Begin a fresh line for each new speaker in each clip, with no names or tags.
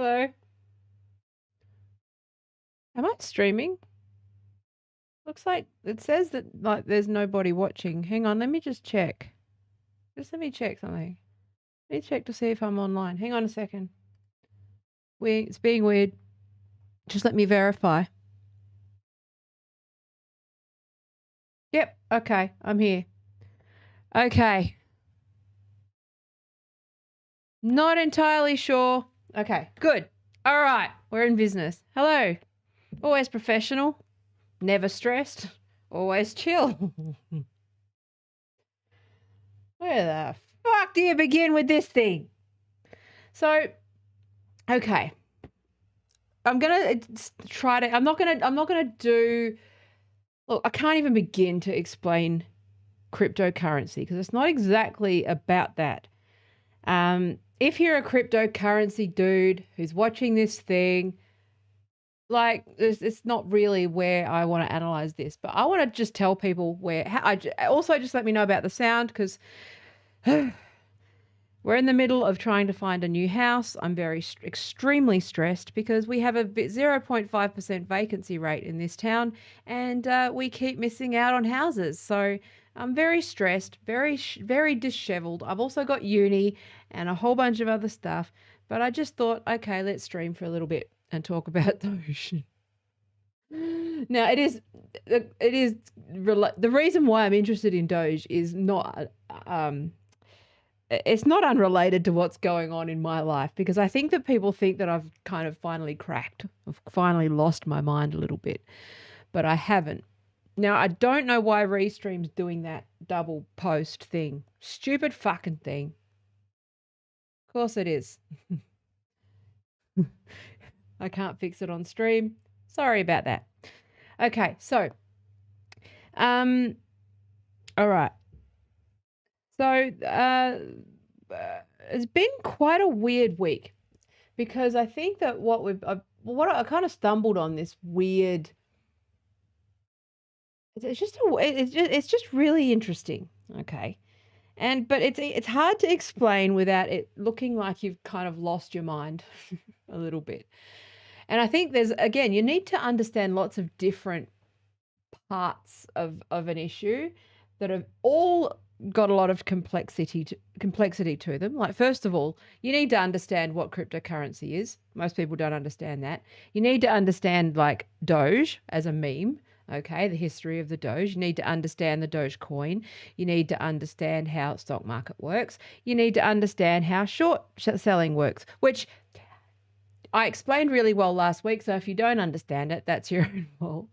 Hello. Am I streaming? Looks like it says that like there's nobody watching. Hang on, let me just check. Just let me check something. Let me check to see if I'm online. Hang on a second. It's being weird. Just let me verify. Yep, okay, I'm here. Okay. Not entirely sure. Okay, good. All right, we're in business. Hello. Always professional, never stressed, always chill. Where the fuck do you begin with this thing? So, okay. I'm gonna try to. I'm not gonna do. Look, I can't even begin to explain cryptocurrency because it's not exactly about that. If you're a cryptocurrency dude who's watching this thing, like it's not really where I want to analyze this, but I want to just tell people where. Also, just let me know about the sound because we're in the middle of trying to find a new house. I'm extremely stressed because we have a 0.5% vacancy rate in this town and we keep missing out on houses. So I'm very stressed, very disheveled. I've also got uni and a whole bunch of other stuff. But I just thought, okay, let's stream for a little bit and talk about Doge. Now, the reason why I'm interested in Doge is not it's not unrelated to what's going on in my life because I think that people think that I've kind of finally cracked. I've finally lost my mind a little bit, but I haven't. Now, I don't know why Restream's doing that double post thing. Stupid fucking thing. Of course it is. I can't fix it on stream. Sorry about that. Okay, so, um, all right. So, it's been quite a weird week because I think that what I kind of stumbled on this weird. It's just really interesting. Okay, but it's hard to explain without it looking like you've kind of lost your mind a little bit. And I think you need to understand lots of different parts of an issue that have all got a lot of complexity to them. Like, first of all, you need to understand what cryptocurrency is. Most people don't understand that. You need to understand like Doge as a meme. Okay, the history of the Doge. You need to understand the Doge coin. You need to understand how stock market works. You need to understand how short selling works, which I explained really well last week. So if you don't understand it, that's your own fault.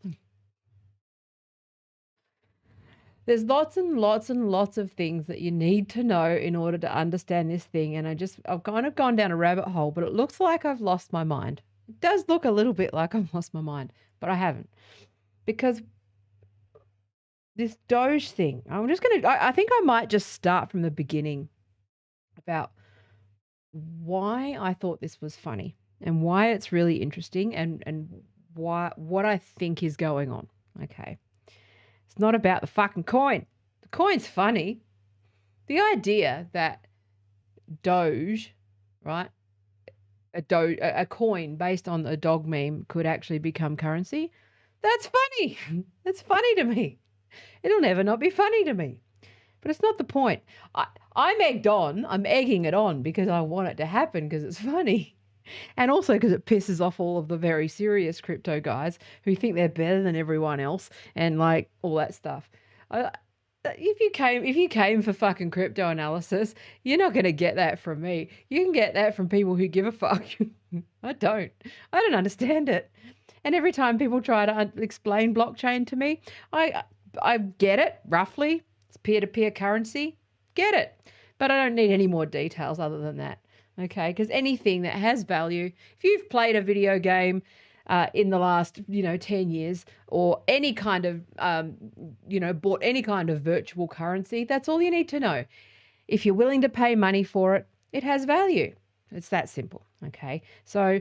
There's lots and lots and lots of things that you need to know in order to understand this thing. And I've kind of gone down a rabbit hole, but it looks like I've lost my mind. It does look a little bit like I've lost my mind, but I haven't. Because this Doge thing, I think I might just start from the beginning about why I thought this was funny and why it's really interesting and what I think is going on. Okay. It's not about the fucking coin. The coin's funny. The idea that Doge, right? A coin based on a dog meme could actually become currency. That's funny. That's funny to me. It'll never not be funny to me. But it's not the point. I'm egging it on because I want it to happen because it's funny. And also because it pisses off all of the very serious crypto guys who think they're better than everyone else and like all that stuff. If you came for fucking crypto analysis, you're not going to get that from me. You can get that from people who give a fuck. I don't understand it. And every time people try to explain blockchain to me, I get it roughly. It's peer-to-peer currency. Get it. But I don't need any more details other than that. Okay, because anything that has value, if you've played a video game in the last, 10 years or any kind of, bought any kind of virtual currency, that's all you need to know. If you're willing to pay money for it, it has value. It's that simple. Okay, so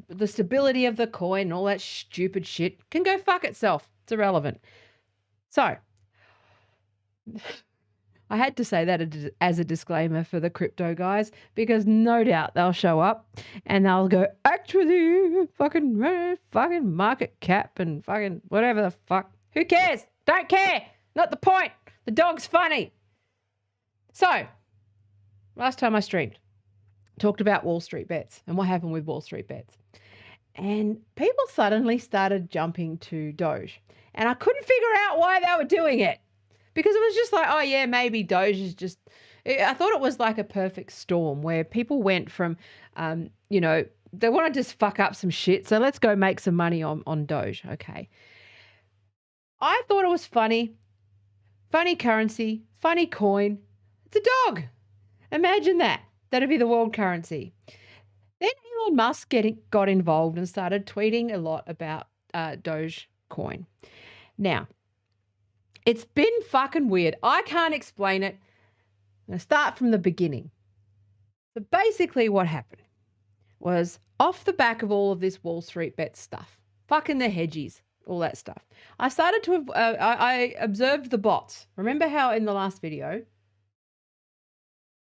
the stability of the coin and all that stupid shit can go fuck itself. It's irrelevant. So I had to say that as a disclaimer for the crypto guys, because no doubt they'll show up and they'll go, actually, fucking market cap and fucking whatever the fuck. Who cares? Don't care. Not the point. The dog's funny. So, last time I streamed, talked about Wall Street bets and what happened with Wall Street bets. And people suddenly started jumping to Doge. And I couldn't figure out why they were doing it. Because it was just like, oh yeah, maybe Doge is just, I thought it was like a perfect storm where people went from, they want to just fuck up some shit. So let's go make some money on Doge. Okay. I thought it was funny currency, funny coin. It's a dog. Imagine that. That'd be the world currency. Then Elon Musk got involved and started tweeting a lot about Dogecoin. Now, it's been fucking weird. I can't explain it. I'm going to start from the beginning. So basically what happened was off the back of all of this Wall Street bet stuff, fucking the hedgies, all that stuff, I started to, I observed the bots. Remember how in the last video,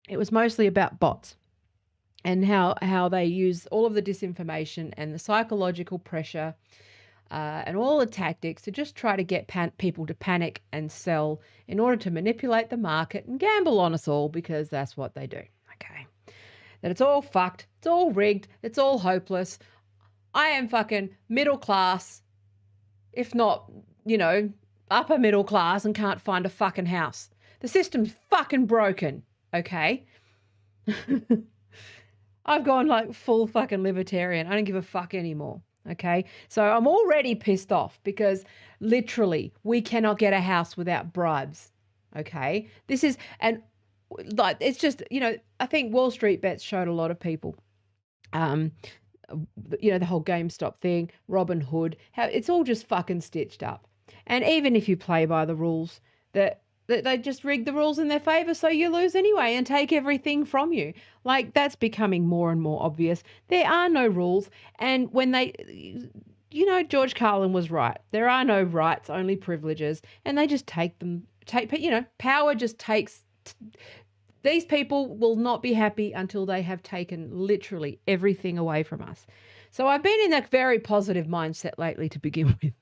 it was mostly about bots and how they use all of the disinformation and the psychological pressure and all the tactics to just try to get people to panic and sell in order to manipulate the market and gamble on us all, because that's what they do. Okay. That it's all fucked. It's all rigged. It's all hopeless. I am fucking middle class, if not, upper middle class, and can't find a fucking house. The system's fucking broken. Okay. I've gone like full fucking libertarian. I don't give a fuck anymore. Okay. So I'm already pissed off because literally we cannot get a house without bribes. Okay. It's just, I think Wall Street bets showed a lot of people, the whole GameStop thing, Robin Hood, how it's all just fucking stitched up. And even if you play by the rules, that they just rig the rules in their favor so you lose anyway and take everything from you. Like, that's becoming more and more obvious. There are no rules. And when George Carlin was right. There are no rights, only privileges. And they just take them. Power just takes. These people will not be happy until they have taken literally everything away from us. So I've been in a very positive mindset lately to begin with.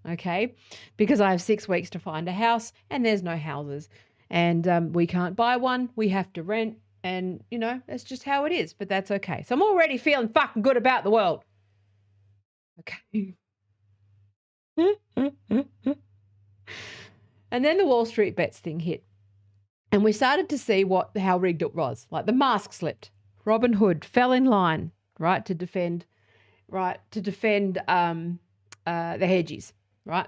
Okay, because I have 6 weeks to find a house and there's no houses, and we can't buy one. We have to rent, and that's just how it is. But that's okay. So I'm already feeling fucking good about the world. Okay. And then the Wall Street bets thing hit, and we started to see how rigged it was. Like the mask slipped. Robin Hood fell in line, right, to defend the hedgies. Right?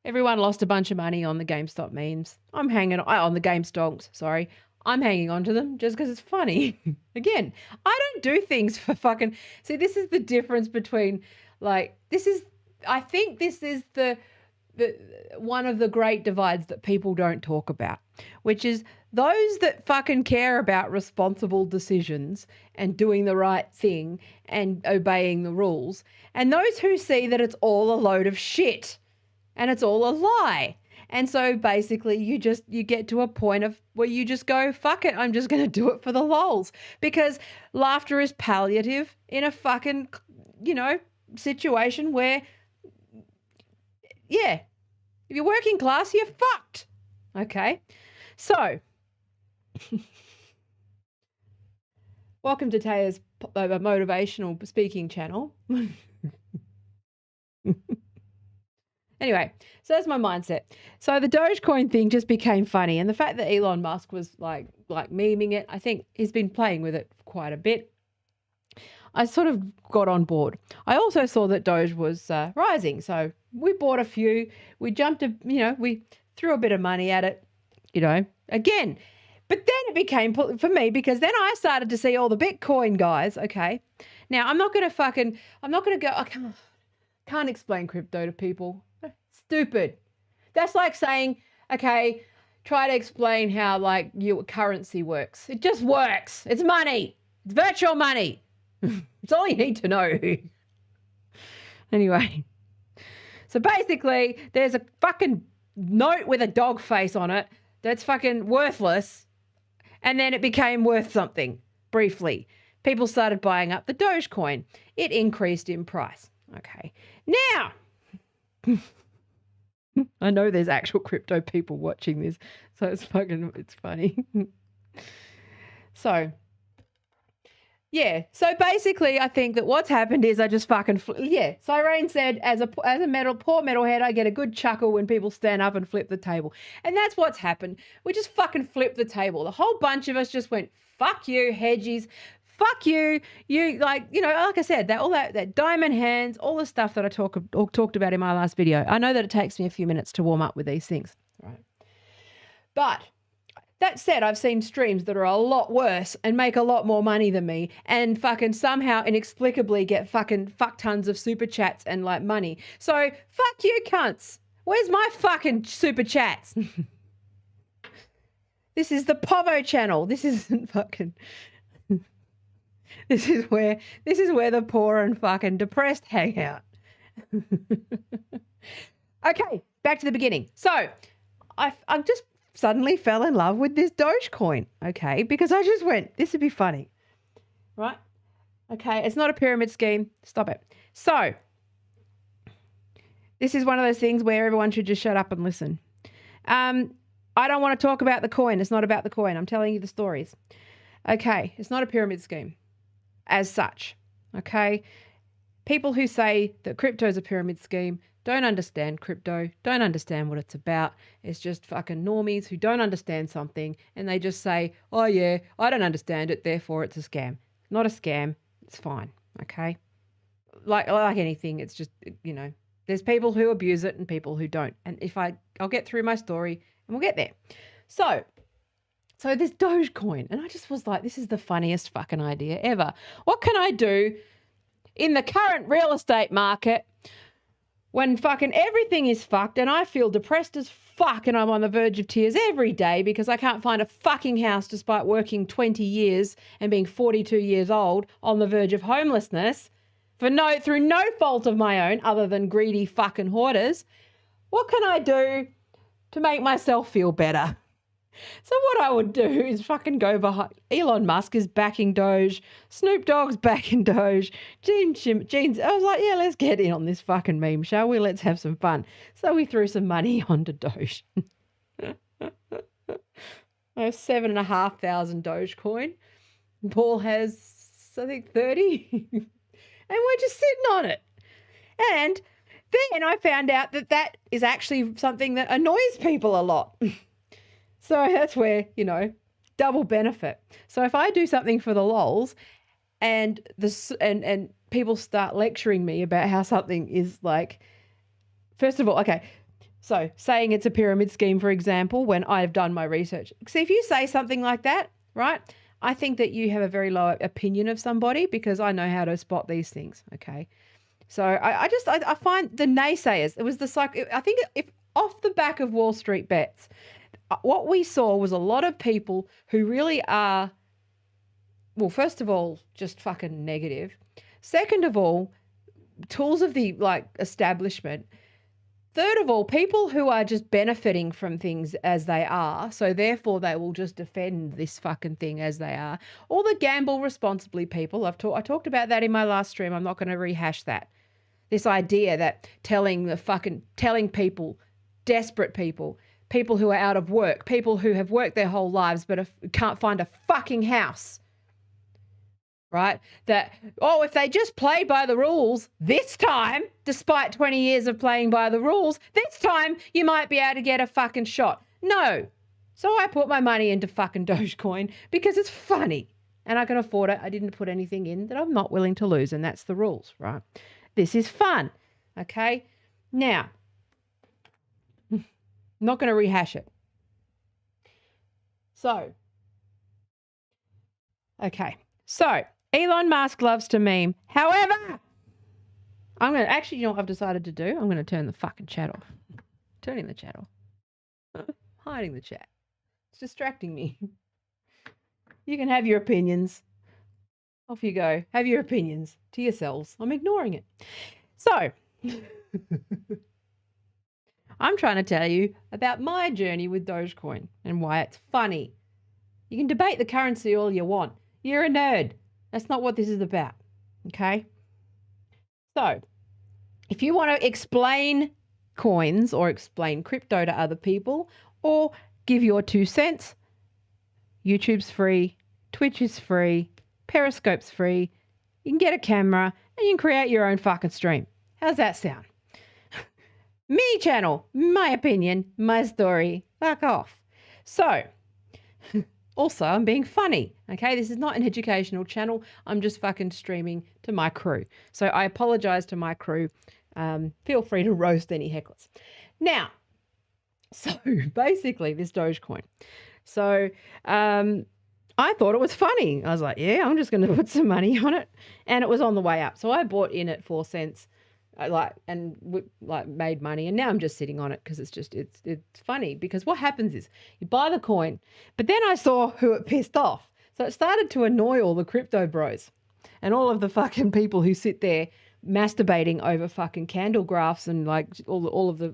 Everyone lost a bunch of money on the GameStop memes. I'm hanging on the GameStonks, sorry. I'm hanging on to them just because it's funny. Again, I don't do things for fucking... See, this is the difference between, I think this is the one of the great divides that people don't talk about, which is those that fucking care about responsible decisions and doing the right thing and obeying the rules, and those who see that it's all a load of shit and it's all a lie. And so basically you get to a point of where you just go, fuck it, I'm just going to do it for the lols, because laughter is palliative in a fucking, situation where, yeah, if you're working class, you're fucked. Okay. So, welcome to Taya's motivational speaking channel. Anyway, so that's my mindset. So the Dogecoin thing just became funny, and the fact that Elon Musk was like memeing it, I think he's been playing with it quite a bit. I sort of got on board. I also saw that Doge was rising, so we bought a few. We we threw a bit of money at it, again. But then it became for me, because then I started to see all the Bitcoin guys. Okay, now I'm not going to go. I can't explain crypto to people. Stupid. That's like saying, okay, try to explain how your currency works. It just works. It's money. It's virtual money. It's all you need to know. Anyway, so basically there's a fucking note with a dog face on it that's fucking worthless. And then it became worth something briefly. People started buying up the Dogecoin. It increased in price. Okay. Now, I know there's actual crypto people watching this, so it's funny. So, yeah. So basically, I think that what's happened is I just fucking, Cyrene said, as a poor metalhead, I get a good chuckle when people stand up and flip the table. And that's what's happened. We just fucking flipped the table. The whole bunch of us just went, fuck you, hedgies. Fuck you. You, like, you know, like I said, all that diamond hands, all the stuff that I talked about in my last video. I know that it takes me a few minutes to warm up with these things. Right. But that said, I've seen streams that are a lot worse and make a lot more money than me and fucking somehow inexplicably get fucking fuck tons of super chats and like money. So fuck you cunts. Where's my fucking super chats? This is the Povo channel. This isn't fucking... This is where the poor and fucking depressed hang out. Okay, back to the beginning. So I just suddenly fell in love with this Dogecoin, okay, because I just went, this would be funny, right? Okay, it's not a pyramid scheme. Stop it. So this is one of those things where everyone should just shut up and listen. I don't want to talk about the coin. It's not about the coin. I'm telling you the stories. Okay, it's not a pyramid scheme as such, okay? People who say that crypto is a pyramid scheme don't understand crypto, don't understand what it's about. It's just fucking normies who don't understand something and they just say, oh yeah, I don't understand it, therefore it's a scam. Not a scam. It's fine, okay? Like anything, it's just, you know, there's people who abuse it and people who don't. And I'll get through my story and we'll get there. So this Dogecoin, and I just was like, this is the funniest fucking idea ever. What can I do in the current real estate market when fucking everything is fucked and I feel depressed as fuck and I'm on the verge of tears every day because I can't find a fucking house despite working 20 years and being 42 years old on the verge of homelessness through no fault of my own other than greedy fucking hoarders? What can I do to make myself feel better? So what I would do is fucking go behind. Elon Musk is backing Doge. Snoop Dogg's backing Doge. Gene's. I was like, yeah, let's get in on this fucking meme, shall we? Let's have some fun. So we threw some money onto Doge. I have 7,500 Dogecoin. Paul has, I think, 30. And we're just sitting on it. And then I found out that is actually something that annoys people a lot. So that's where, you know, double benefit. So if I do something for the lols and people start lecturing me about how something is like, first of all, okay, so saying it's a pyramid scheme, for example, when I've done my research. See, if you say something like that, right, I think that you have a very low opinion of somebody because I know how to spot these things, okay? So I find the naysayers, it was I think if off the back of Wall Street Bets, what we saw was a lot of people who really are, well, first of all, just fucking negative. Second of all, tools of the like establishment. Third of all, people who are just benefiting from things as they are, so therefore they will just defend this fucking thing as they are. All the gamble responsibly people, I talked about that in my last stream. I'm not going to rehash that. This idea that telling people, desperate people who are out of work, people who have worked their whole lives but can't find a fucking house, right? That, if they just play by the rules this time, despite 20 years of playing by the rules, this time you might be able to get a fucking shot. No. So I put my money into fucking Dogecoin because it's funny and I can afford it. I didn't put anything in that I'm not willing to lose, and that's the rules, right? This is fun, okay? Now, not going to rehash it. So, okay. So, Elon Musk loves to meme. However, I'm going to, actually, you know what I've decided to do? I'm going to turn the fucking chat off. Turning the chat off. Hiding the chat. It's distracting me. You can have your opinions. Off you go. Have your opinions to yourselves. I'm ignoring it. So, I'm trying to tell you about my journey with Dogecoin and why it's funny. You can debate the currency all you want. You're a nerd. That's not what this is about. Okay? So, if you want to explain coins or explain crypto to other people or give your 2 cents, YouTube's free, Twitch is free, Periscope's free. You can get a camera and you can create your own fucking stream. How's that sound? Me channel, my opinion, my story. Fuck off. So, also, I'm being funny, okay? This is not an educational channel. I'm just fucking streaming to my crew. So I apologize to my crew. Feel free to roast any hecklers. Now, so basically this Dogecoin. So I thought it was funny. I was like, yeah, I'm just going to put some money on it. And it was on the way up. So I bought in at 4 cents. Made money, and now I'm just sitting on it because it's funny. Because what happens is you buy the coin, but then I saw who it pissed off, so it started to annoy all the crypto bros and all of the fucking people who sit there masturbating over fucking candle graphs and like all of the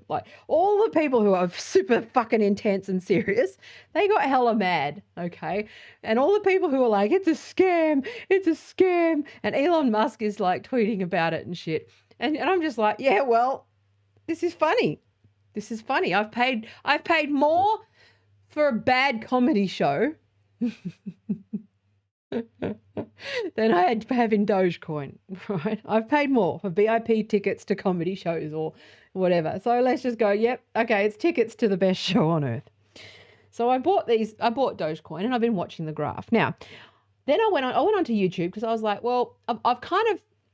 people who are super fucking intense and serious. They got hella mad, okay, and all the people who are like, it's a scam, and Elon Musk is like tweeting about it and shit. And I'm just like, yeah, well, this is funny. This is funny. I've paid more for a bad comedy show than I had to have in Dogecoin, right? I've paid more for VIP tickets to comedy shows or whatever. So let's just go, yep, okay, it's tickets to the best show on earth. So I bought Dogecoin and I've been watching the graph. Now, then I went on to YouTube because I was like, well,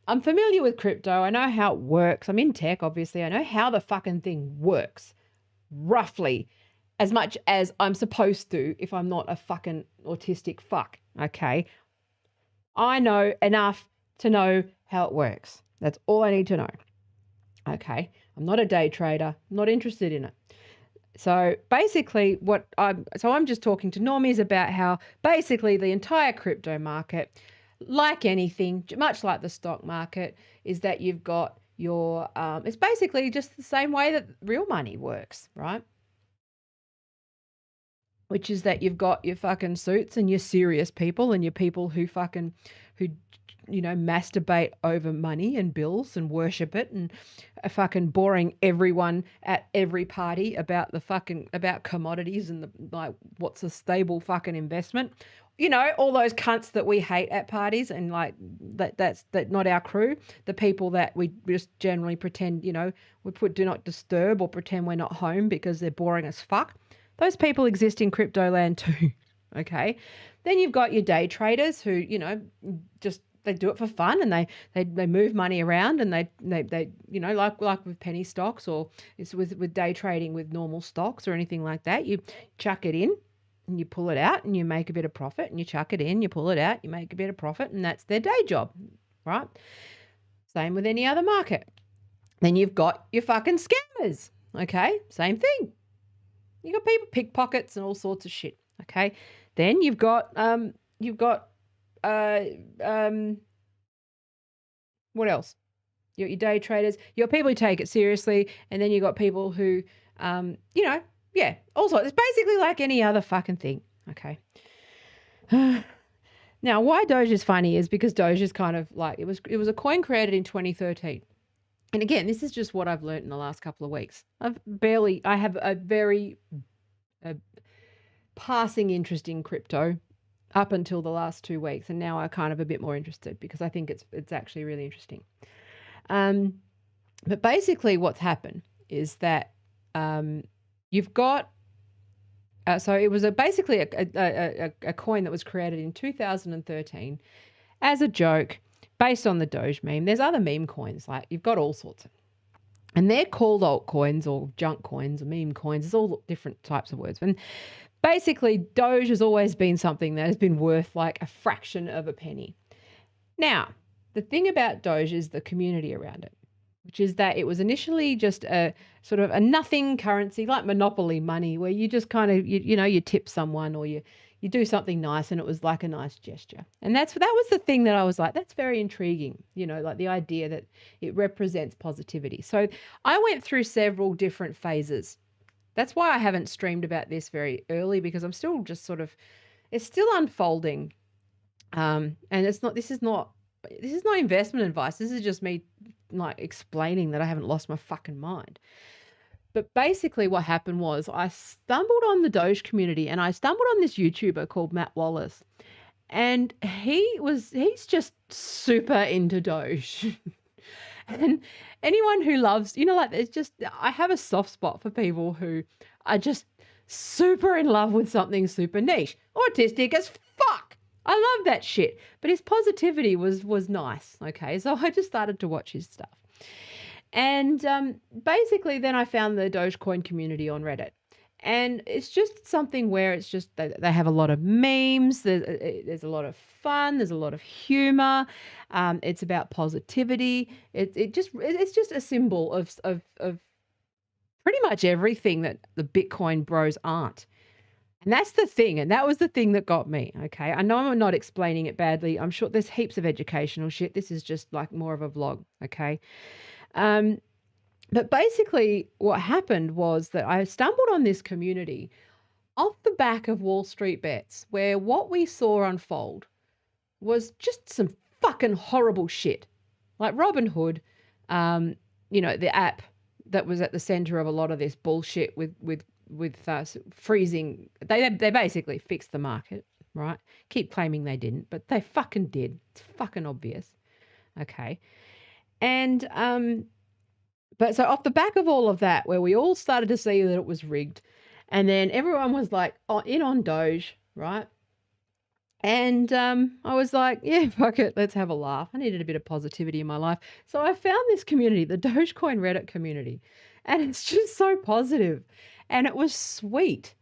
I'm familiar with crypto. I know how it works. I'm in tech, obviously. I know how the fucking thing works, roughly, as much as I'm supposed to if I'm not a fucking autistic fuck, okay? I know enough to know how it works. That's all I need to know, okay? I'm not a day trader. I'm not interested in it. So basically I'm just talking to normies about how basically the entire crypto market, like anything, much like the stock market, is that you've got your, it's basically just the same way that real money works, right? Which is that you've got your fucking suits and your serious people and your people who masturbate over money and bills and worship it and are fucking boring everyone at every party about commodities and what's a stable fucking investment. All those cunts that we hate at parties and that's not our crew. The people that we just generally pretend, we put do not disturb or pretend we're not home because they're boring as fuck. Those people exist in crypto land too. Okay. Then you've got your day traders who, they do it for fun and they move money around and they like with penny stocks or it's with day trading with normal stocks or anything like that. You chuck it in and you pull it out and you make a bit of profit and you chuck it in, you pull it out, you make a bit of profit, and that's their day job, right? Same with any other market. Then you've got your fucking scammers, okay? Same thing. You've got people pickpockets and all sorts of shit, okay? Then you've got what else? Your day traders, your people who take it seriously, and then you've got people who, also it's basically like any other fucking thing, okay? Now, why Doge is funny is because Doge is kind of like, it was a coin created in 2013. And again, this is just what I've learned in the last couple of weeks. I have a very passing interest in crypto up until the last 2 weeks. And now I'm kind of a bit more interested because I think it's actually really interesting. But basically what's happened is that you've got, so it was basically a coin that was created in 2013 as a joke based on the Doge meme. There's other meme coins, like you've got all sorts of, and they're called altcoins or junk coins or meme coins. There's all different types of words. And basically Doge has always been something that has been worth like a fraction of a penny. Now, the thing about Doge is the community around it, which is that it was initially just a sort of a nothing currency, like monopoly money, where you just kind of, you tip someone or you you do something nice and it was like a nice gesture. And that was the thing that I was like, that's very intriguing, like the idea that it represents positivity. So I went through several different phases. That's why I haven't streamed about this very early, because I'm still just sort of, it's still unfolding. And this is not investment advice. This is just me like explaining that I haven't lost my fucking mind. But basically what happened was I stumbled on the Doge community, and I stumbled on this YouTuber called Matt Wallace. And he's just super into Doge. And anyone who loves, like, it's just, I have a soft spot for people who are just super in love with something super niche. Autistic as fuck. I love that shit. But his positivity was nice. Okay. So I just started to watch his stuff. And basically then I found the Dogecoin community on Reddit. And it's just something where it's just they have a lot of memes. There's a lot of fun. There's a lot of humor. It's about positivity. It's just a symbol of pretty much everything that the Bitcoin bros aren't. And that's the thing. And that was the thing that got me. Okay. I know I'm not explaining it badly. I'm sure there's heaps of educational shit. This is just like more of a vlog. Okay. But basically what happened was that I stumbled on this community off the back of Wall Street Bets, where what we saw unfold was just some fucking horrible shit. Like Robinhood, the app that was at the center of a lot of this bullshit with freezing. They basically fixed the market, right? Keep claiming they didn't, but they fucking did. It's fucking obvious. Okay. And but so off the back of all of that, where we all started to see that it was rigged, and then everyone was like in on Doge, right? And I was like, yeah, fuck it, let's have a laugh. I needed a bit of positivity in my life. So I found this community, the Dogecoin Reddit community, and it's just so positive. And it was sweet.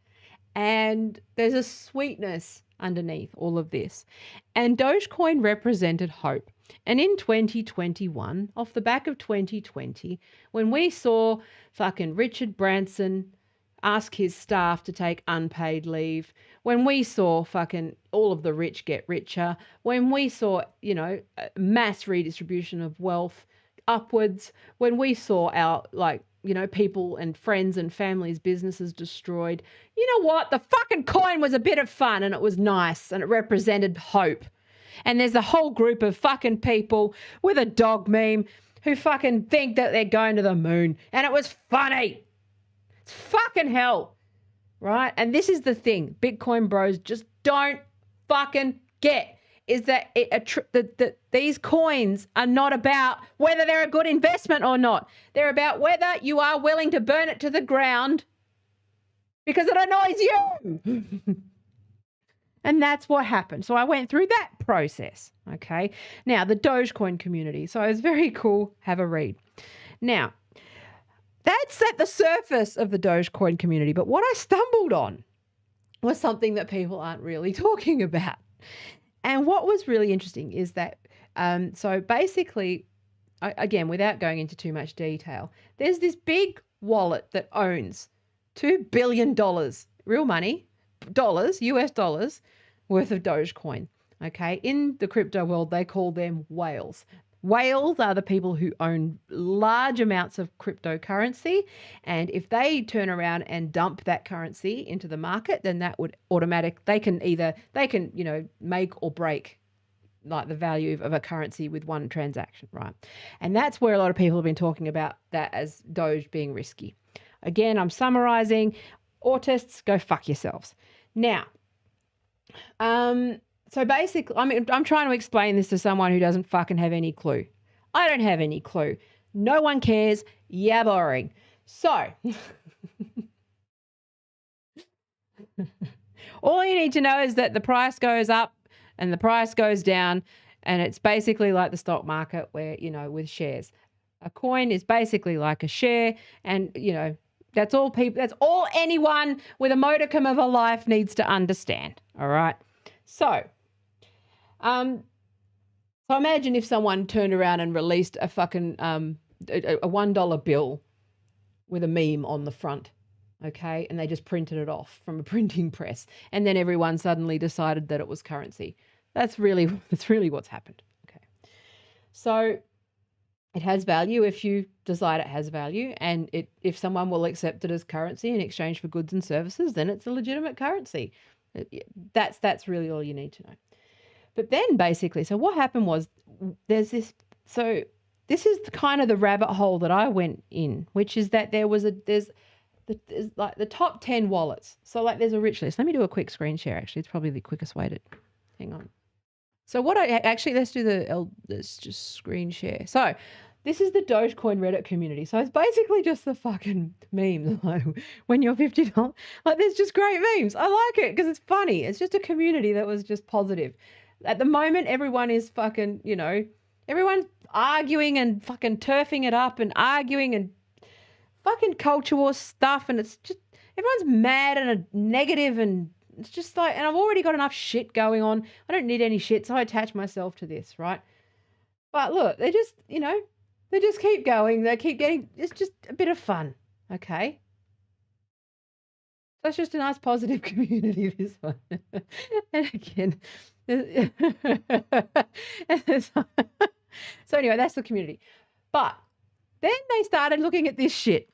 And there's a sweetness underneath all of this. And Dogecoin represented hope. And in 2021, off the back of 2020, when we saw fucking Richard Branson ask his staff to take unpaid leave, when we saw fucking all of the rich get richer, when we saw, mass redistribution of wealth upwards, when we saw our, people and friends and families' businesses destroyed, you know what? The fucking coin was a bit of fun and it was nice and it represented hope. And there's a whole group of fucking people with a dog meme who fucking think that they're going to the moon. And it was funny. It's fucking hell. Right? And this is the thing Bitcoin bros just don't fucking get, is that these coins are not about whether they're a good investment or not. They're about whether you are willing to burn it to the ground because it annoys you. And that's what happened. So I went through that process. Okay. Now, the Dogecoin community. So it was very cool. Have a read. Now, that's at the surface of the Dogecoin community. But what I stumbled on was something that people aren't really talking about. And what was really interesting is that, so basically, again, without going into too much detail, there's this big wallet that owns $2 billion, real money, dollars, US dollars, worth of Dogecoin. Okay. In the crypto world, they call them whales. Whales are the people who own large amounts of cryptocurrency. And if they turn around and dump that currency into the market, then that would they can make or break like the value of a currency with one transaction, right? And that's where a lot of people have been talking about that as Doge being risky. Again, I'm summarizing. Autists, go fuck yourselves. Now, so basically, I'm trying to explain this to someone who doesn't fucking have any clue. I don't have any clue. No one cares. Yeah, boring. So, all you need to know is that the price goes up and the price goes down, and it's basically like the stock market where, with shares. A coin is basically like a share, and, that's all anyone with a modicum of a life needs to understand. All right. So imagine if someone turned around and released a fucking, a $1 bill with a meme on the front. okay? And they just printed it off from a printing press. And then everyone suddenly decided that it was currency. That's really what's happened. Okay. So it has value if you decide it has value, and if someone will accept it as currency in exchange for goods and services, then it's a legitimate currency. That's really all you need to know. But then basically, so what happened was there's this. So this is kind of the rabbit hole that I went in, which is that there's like the top 10 wallets. So like there's a rich list. Let me do a quick screen share. Actually, it's probably the quickest way to. Hang on. So let's just screen share. So this is the Dogecoin Reddit community. So it's basically just the fucking memes. Like when you're $50, like there's just great memes. I like it because it's funny. It's just a community that was just positive. At the moment, everyone is fucking, everyone's arguing and fucking turfing it up and arguing and fucking culture war stuff. And it's just, everyone's mad and negative and it's just like, and I've already got enough shit going on. I don't need any shit, so I attach myself to this, right? But look, they just, they just keep going. They keep getting, it's just a bit of fun, okay? So it's just a nice positive community, this one. And again, so anyway, that's the community. But then they started looking at this shit.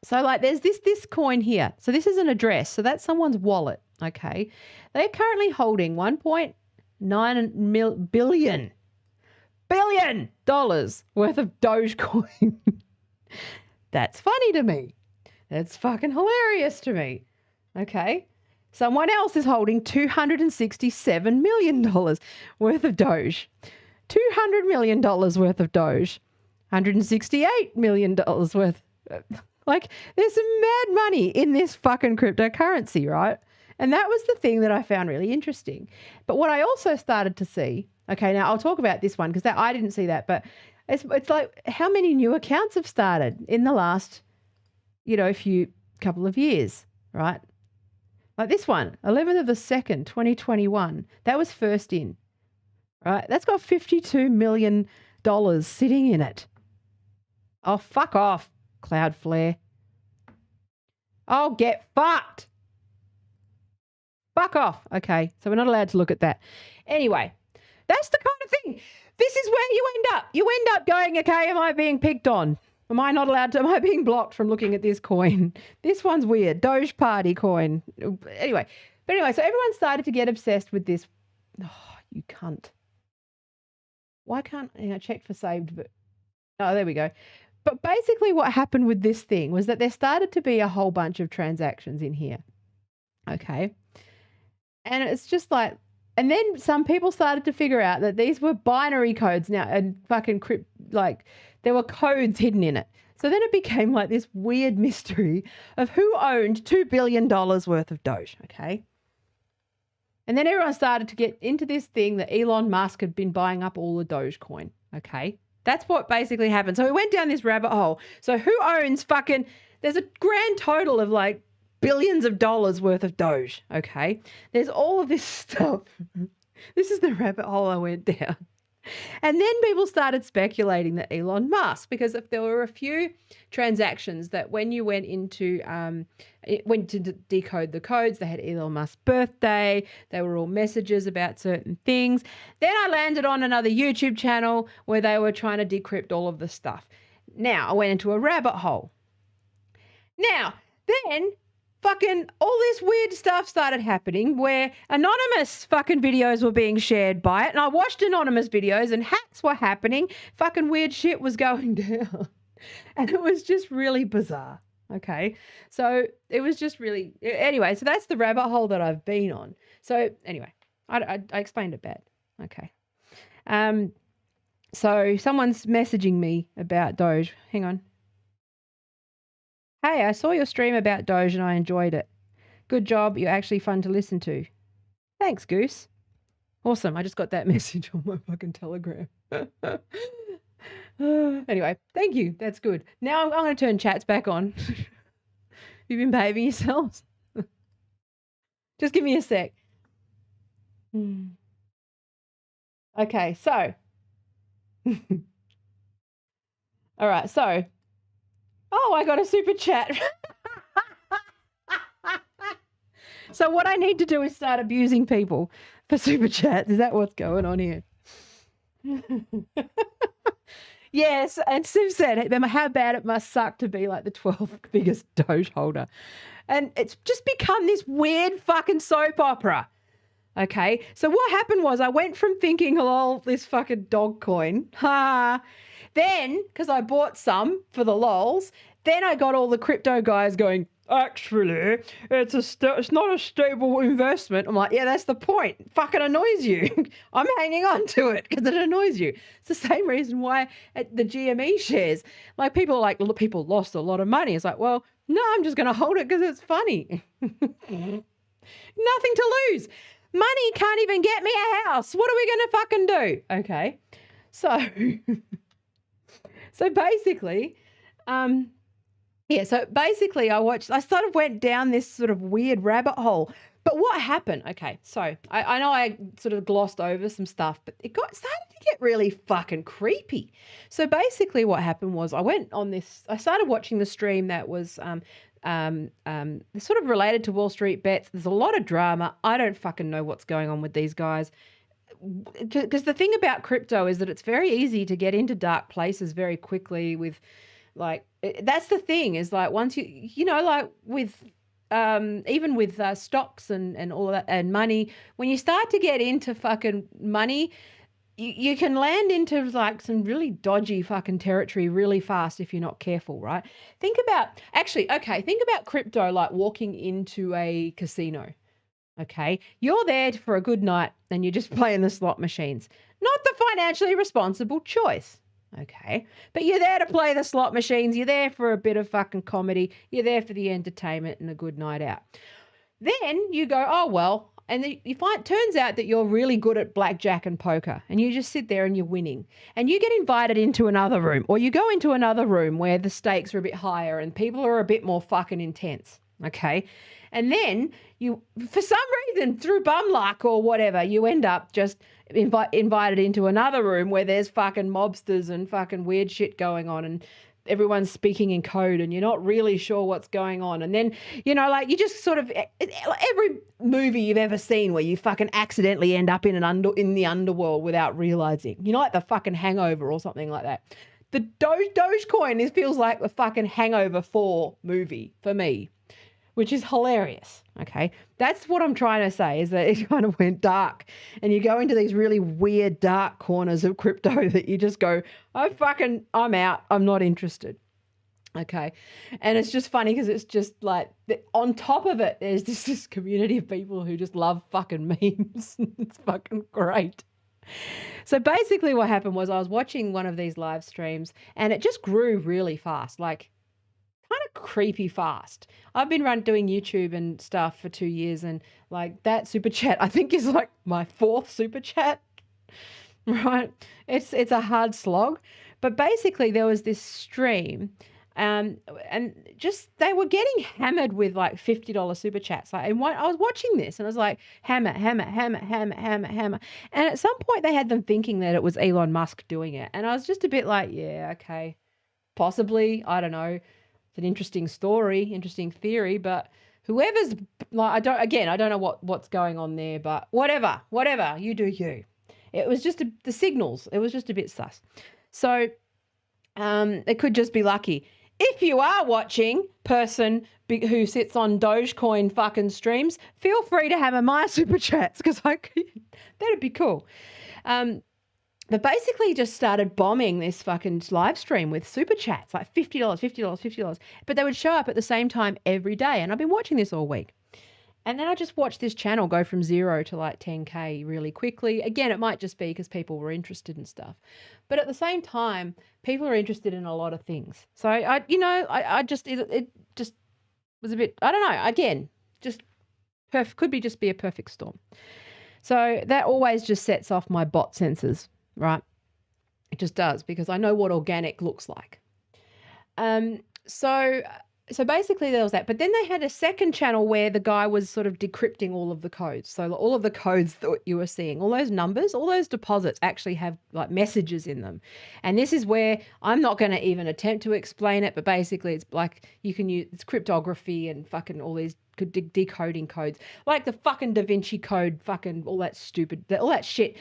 So like there's this coin here. So this is an address. So that's someone's wallet, okay? They're currently holding $1.9 billion worth of Dogecoin. That's funny to me. That's fucking hilarious to me. Okay? Someone else is holding $267 million worth of Doge. $200 million worth of Doge. $168 million worth. Like, there's some mad money in this fucking cryptocurrency, right? And that was the thing that I found really interesting. But what I also started to see, okay, now I'll talk about this one because I didn't see that, but it's like how many new accounts have started in the last, few couple of years, right? Like this one, 11th of the 2nd, 2021, that was first in, right? That's got $52 million sitting in it. Oh, fuck off, Cloudflare. Oh, get fucked. Fuck off. Okay, so we're not allowed to look at that. Anyway, that's the kind of thing. This is where you end up. You end up going, okay, am I being picked on? Am I not allowed to? Am I being blocked from looking at this coin? This one's weird. Doge Party coin. Anyway, so everyone started to get obsessed with this. Oh, you cunt. Why can't I check for saved? But oh, there we go. But basically what happened with this thing was that there started to be a whole bunch of transactions in here. Okay. And it's just like, and then some people started to figure out that these were binary codes now and fucking like there were codes hidden in it. So then it became like this weird mystery of who owned $2 billion worth of Doge. Okay. And then everyone started to get into this thing that Elon Musk had been buying up all the Dogecoin. Okay. That's what basically happened. So we went down this rabbit hole. So who owns fucking, there's a grand total of like billions of dollars worth of Doge. Okay. There's all of this stuff. This is the rabbit hole I went down. And then people started speculating that Elon Musk, because if there were a few transactions that when you went into, decode the codes, they had Elon Musk's birthday, they were all messages about certain things. Then I landed on another YouTube channel where they were trying to decrypt all of the stuff. Now I went into a rabbit hole. Now, then fucking all this weird stuff started happening where anonymous fucking videos were being shared by it. And I watched anonymous videos and hacks were happening. Fucking weird shit was going down. And it was just really bizarre. Okay. So it was just really, anyway, so that's the rabbit hole that I've been on. So anyway, I explained it bad. Okay. So someone's messaging me about Doge. Hang on. Hey, I saw your stream about Doge and I enjoyed it. Good job. You're actually fun to listen to. Thanks, Goose. Awesome. I just got that message on my fucking Telegram. Anyway, thank you. That's good. Now I'm going to turn chats back on. You've been behaving yourselves? Just give me a sec. Okay, so. All right, so. Oh, I got a super chat. So what I need to do is start abusing people for super chats. Is that what's going on here? Yes, and Sim said, how bad it must suck to be like the 12th biggest Doge holder. And it's just become this weird fucking soap opera. Okay, so what happened was I went from thinking, lol, this fucking dog coin, then, because I bought some for the lols, then I got all the crypto guys going, actually, it's not a stable investment. I'm like, yeah, that's the point. It fucking annoys you. I'm hanging on to it because it annoys you. It's the same reason why at the GME shares, like people are like, people lost a lot of money. It's like, well, no, I'm just going to hold it because it's funny. Nothing to lose. Money can't even get me a house. What are we going to fucking do? Okay. So basically, I sort of went down this sort of weird rabbit hole. But what happened? Okay, so I know I sort of glossed over some stuff, but it started to get really fucking creepy. So basically what happened was I started watching the stream that was sort of related to Wall Street bets. There's a lot of drama. I don't fucking know what's going on with these guys. Because the thing about crypto is that it's very easy to get into dark places very quickly with, like, that's the thing is like once like with even with stocks and all of that and money, when you start to get into fucking money, you can land into like some really dodgy fucking territory really fast if you're not careful, right? Think about crypto like walking into a casino. Okay, you're there for a good night and you're just playing the slot machines. Not the financially responsible choice. Okay, but you're there to play the slot machines. You're there for a bit of fucking comedy. You're there for the entertainment and a good night out. Then you go, oh, well, and turns out that you're really good at blackjack and poker and you just sit there and you're winning and you get invited into another room or you go into another room where the stakes are a bit higher and people are a bit more fucking intense. Okay. And then you, for some reason, through bum luck or whatever, you end up just invited into another room where there's fucking mobsters and fucking weird shit going on and everyone's speaking in code and you're not really sure what's going on. And then, like you just sort of, every movie you've ever seen where you fucking accidentally end up in the underworld without realizing, like the fucking Hangover or something like that. The Dogecoin feels like a fucking Hangover 4 movie for me, which is hilarious, okay? That's what I'm trying to say, is that it kind of went dark and you go into these really weird dark corners of crypto that you just go, I'm out, I'm not interested, okay? And it's just funny because it's just like, on top of it, there's this community of people who just love fucking memes. It's fucking great. So basically what happened was I was watching one of these live streams and it just grew really fast, like kind of creepy fast. I've been doing YouTube and stuff for 2 years and like that super chat I think is like my 4th super chat, right? It's a hard slog, but basically there was this stream and just they were getting hammered with like $50 super chats. Like, and I was watching this and I was like, hammer, hammer, hammer, hammer, hammer, hammer. And at some point they had them thinking that it was Elon Musk doing it. And I was just a bit like, yeah, okay, possibly, I don't know. It's an interesting story, interesting theory, but whoever's like, I don't know what's going on there, but whatever, you do you. It was just the signals. It was just a bit sus. So, it could just be lucky. If you are watching, person who sits on Dogecoin fucking streams, feel free to hammer my super chats because that'd be cool. But basically just started bombing this fucking live stream with super chats, like $50, $50, $50. But they would show up at the same time every day. And I've been watching this all week. And then I just watched this channel go from 0 to like 10K really quickly. Again, it might just be because people were interested in stuff. But at the same time, people are interested in a lot of things. So it just was a bit, I don't know, again, just could be just be a perfect storm. So that always just sets off my bot sensors, right? It just does because I know what organic looks like. So So basically there was that. But then they had a second channel where the guy was sort of decrypting all of the codes. So all of the codes that you were seeing, all those numbers, all those deposits actually have like messages in them. And this is where I'm not going to even attempt to explain it, but basically it's like you can use it's cryptography and fucking all these decoding codes, like the fucking Da Vinci Code, fucking all that stupid, all that shit.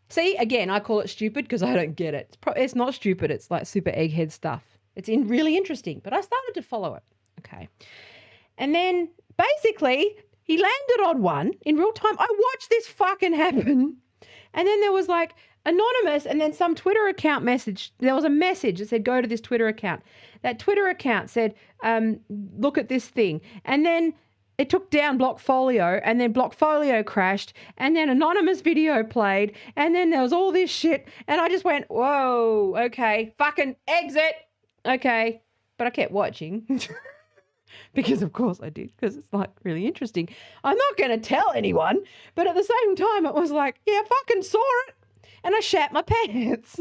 See, again, I call it stupid because I don't get it. It's not stupid. It's like super egghead stuff. It's really interesting, but I started to follow it. Okay. And then basically he landed on one in real time. I watched this fucking happen. And then there was like anonymous and then some Twitter account message. There was a message that said, go to this Twitter account. That Twitter account said, look at this thing. And then it took down Blockfolio and then Blockfolio crashed and then anonymous video played and then there was all this shit. And I just went, whoa, okay, fucking exit. Okay. But I kept watching. Because of course I did, because it's like really interesting. I'm not going to tell anyone, but at the same time it was like, yeah, I fucking saw it and I shat my pants.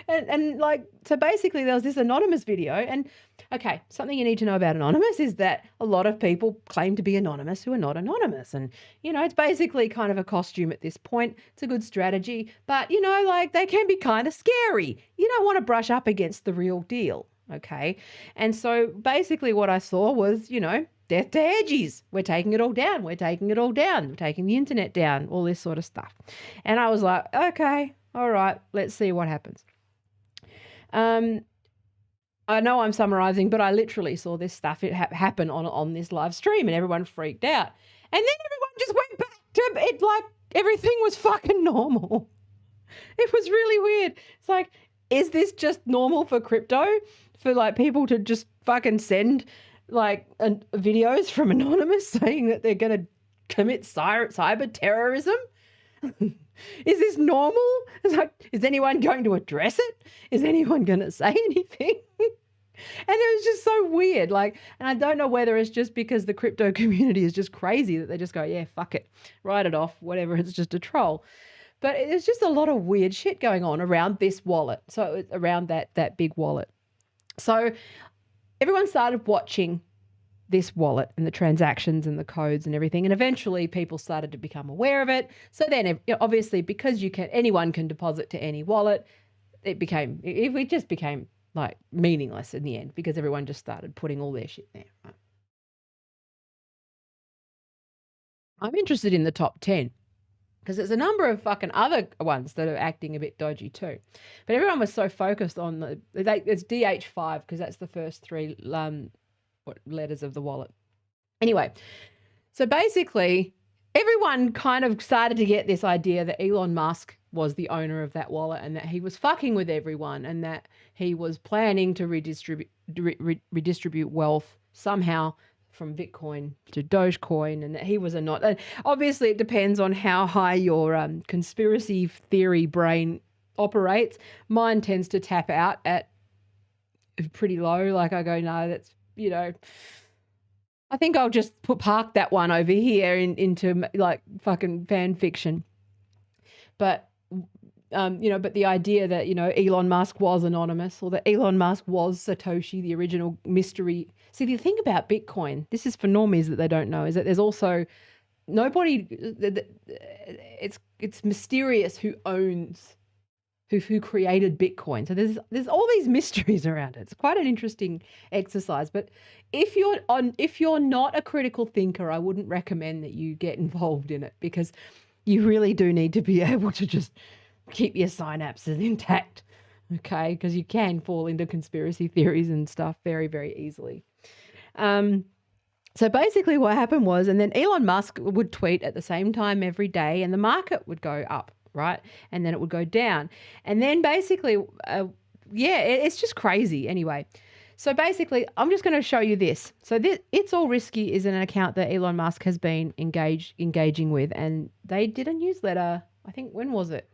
and like, so basically there was this anonymous video and okay, something you need to know about anonymous is that a lot of people claim to be anonymous who are not anonymous. And, you know, it's basically kind of a costume at this point. It's a good strategy, but you know, like they can be kind of scary. You don't want to brush up against the real deal. Okay. And so basically what I saw was, you know, death to hedgies. We're taking it all down. We're taking it all down. We're taking the internet down, all this sort of stuff. And I was like, okay, all right, let's see what happens. I know I'm summarizing, but I literally saw this stuff happen on this live stream and everyone freaked out. And then everyone just went back to it like everything was fucking normal. It was really weird. It's like, is this just normal for crypto? For like people to just fucking send like videos from anonymous saying that they're going to commit cyber terrorism? Is this normal? It's like, is anyone going to address it? Is anyone going to say anything? And it was just so weird. Like, and I don't know whether it's just because the crypto community is just crazy that they just go, yeah, fuck it, write it off, whatever. It's just a troll. But there's just a lot of weird shit going on around this wallet. So around that big wallet. So everyone started watching this wallet and the transactions and the codes and everything. And eventually people started to become aware of it. So then obviously because anyone can deposit to any wallet, it just became like meaningless in the end because everyone just started putting all their shit there. Right? I'm interested in the top 10. Because there's a number of fucking other ones that are acting a bit dodgy too. But everyone was so focused on it's DH5 because that's the first three letters of the wallet. Anyway, so basically everyone kind of started to get this idea that Elon Musk was the owner of that wallet and that he was fucking with everyone and that he was planning to redistribute wealth somehow from Bitcoin to Dogecoin, and that he was obviously it depends on how high your conspiracy theory brain operates. Mine tends to tap out at pretty low. Like I go, no, that's, you know, I think I'll just park that one over here into like fucking fan fiction. But you know, but the idea that, you know, Elon Musk was anonymous or that Elon Musk was Satoshi, the original mystery. See, the thing about Bitcoin, this is for normies that they don't know, is that there's also it's mysterious who created Bitcoin. So there's all these mysteries around it. It's quite an interesting exercise. But if you're not a critical thinker, I wouldn't recommend that you get involved in it because you really do need to be able to just keep your synapses intact, okay? Because you can fall into conspiracy theories and stuff very, very easily. So basically what happened was, and then Elon Musk would tweet at the same time every day and the market would go up, right? And then it would go down. And then basically, it's just crazy anyway. So basically, I'm just going to show you this. So It's All Risky is an account that Elon Musk has been engaging with, and they did a newsletter, I think, when was it?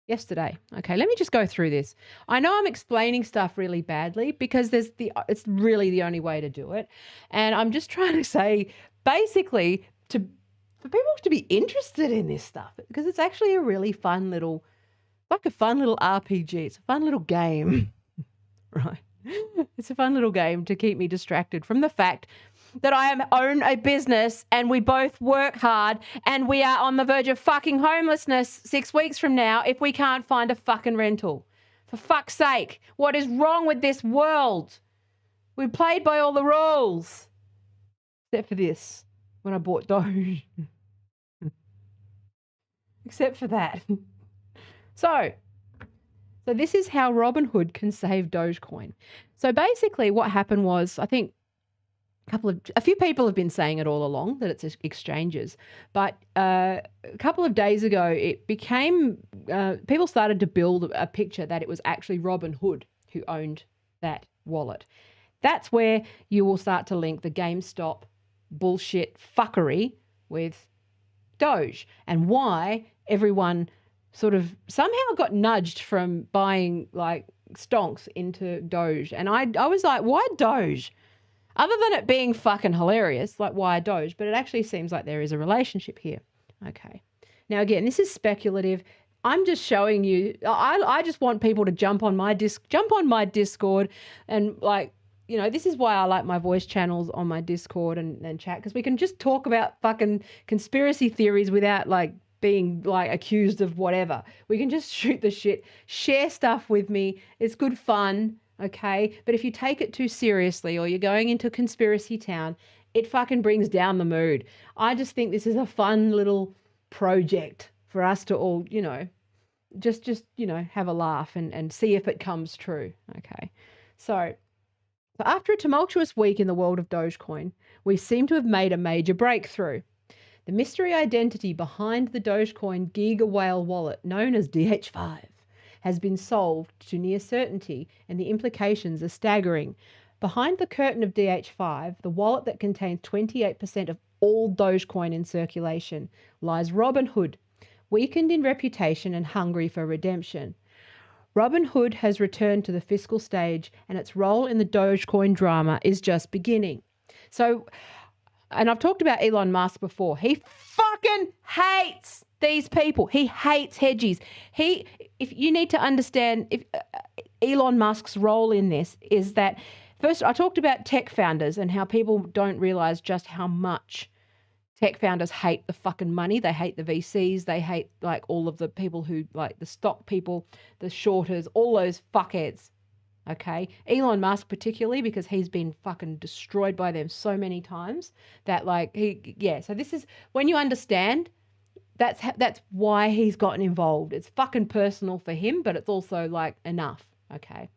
Yesterday. Okay, let me just go through this. I know I'm explaining stuff really badly because it's really the only way to do it. And I'm just trying to say, basically, for people to be interested in this stuff, because it's actually a really fun little RPG. It's a fun little game, right? It's a fun little game to keep me distracted from the fact that own a business and we both work hard and we are on the verge of fucking homelessness 6 weeks from now if we can't find a fucking rental. For fuck's sake, what is wrong with this world? We played by all the rules. Except for this, when I bought Doge. Except for that. So this is how Robinhood can save Dogecoin. So basically what happened was, I think a few people have been saying it all along that it's exchanges, but a couple of days ago it became, people started to build a picture that it was actually Robinhood who owned that wallet. That's where you will start to link the GameStop bullshit fuckery with Doge and why everyone sort of somehow got nudged from buying like stonks into Doge. And I was like, why Doge? Other than it being fucking hilarious, like why Doge? But it actually seems like there is a relationship here. Okay. Now, again, this is speculative. I'm just showing you, I just want people to jump on my Discord and like, you know, this is why I like my voice channels on my Discord and chat, because we can just talk about fucking conspiracy theories without like being like accused of whatever. We can just shoot the shit, share stuff with me. It's good fun, okay? But if you take it too seriously or you're going into conspiracy town, it fucking brings down the mood. I just think this is a fun little project for us to all, you know, just you know, have a laugh and see if it comes true, okay? So after a tumultuous week in the world of Dogecoin, we seem to have made a major breakthrough. The mystery identity behind the Dogecoin Giga Whale wallet, known as DH5, has been solved to near certainty, and the implications are staggering. Behind the curtain of DH5, the wallet that contains 28% of all Dogecoin in circulation, lies Robinhood, weakened in reputation and hungry for redemption. Robinhood has returned to the fiscal stage, and its role in the Dogecoin drama is just beginning. So, and I've talked about Elon Musk before. He fucking hates these people. He hates hedgies. If you need to understand, if Elon Musk's role in this is that, first, I talked about tech founders and how people don't realize just how much tech founders hate the fucking money. They hate the VCs. They hate like all of the people who like the stock people, the shorters, all those fuckheads. Okay. Elon Musk particularly, because he's been fucking destroyed by them so many times that like so this is when you understand that's why he's gotten involved. It's fucking personal for him, but it's also like enough. Okay.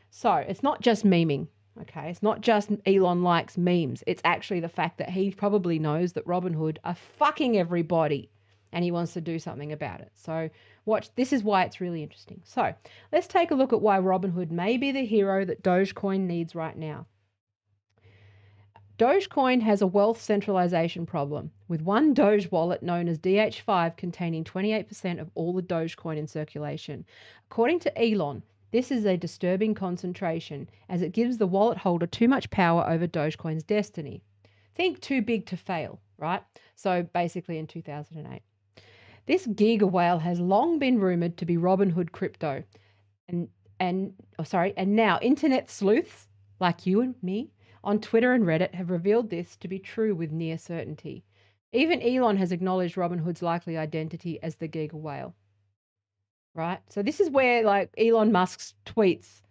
So it's not just memeing. Okay, it's not just Elon likes memes. It's actually the fact that he probably knows that Robinhood are fucking everybody and he wants to do something about it. So this is why it's really interesting. So let's take a look at why Robinhood may be the hero that Dogecoin needs right now. Dogecoin has a wealth centralization problem, with one Doge wallet known as DH5 containing 28% of all the Dogecoin in circulation. According to Elon, this is a disturbing concentration as it gives the wallet holder too much power over Dogecoin's destiny. Think too big to fail, right? So basically in 2008. This giga whale has long been rumored to be Robinhood crypto. And now internet sleuths like you and me on Twitter and Reddit have revealed this to be true with near certainty. Even Elon has acknowledged Robinhood's likely identity as the giga whale. Right? So this is where like Elon Musk's tweets,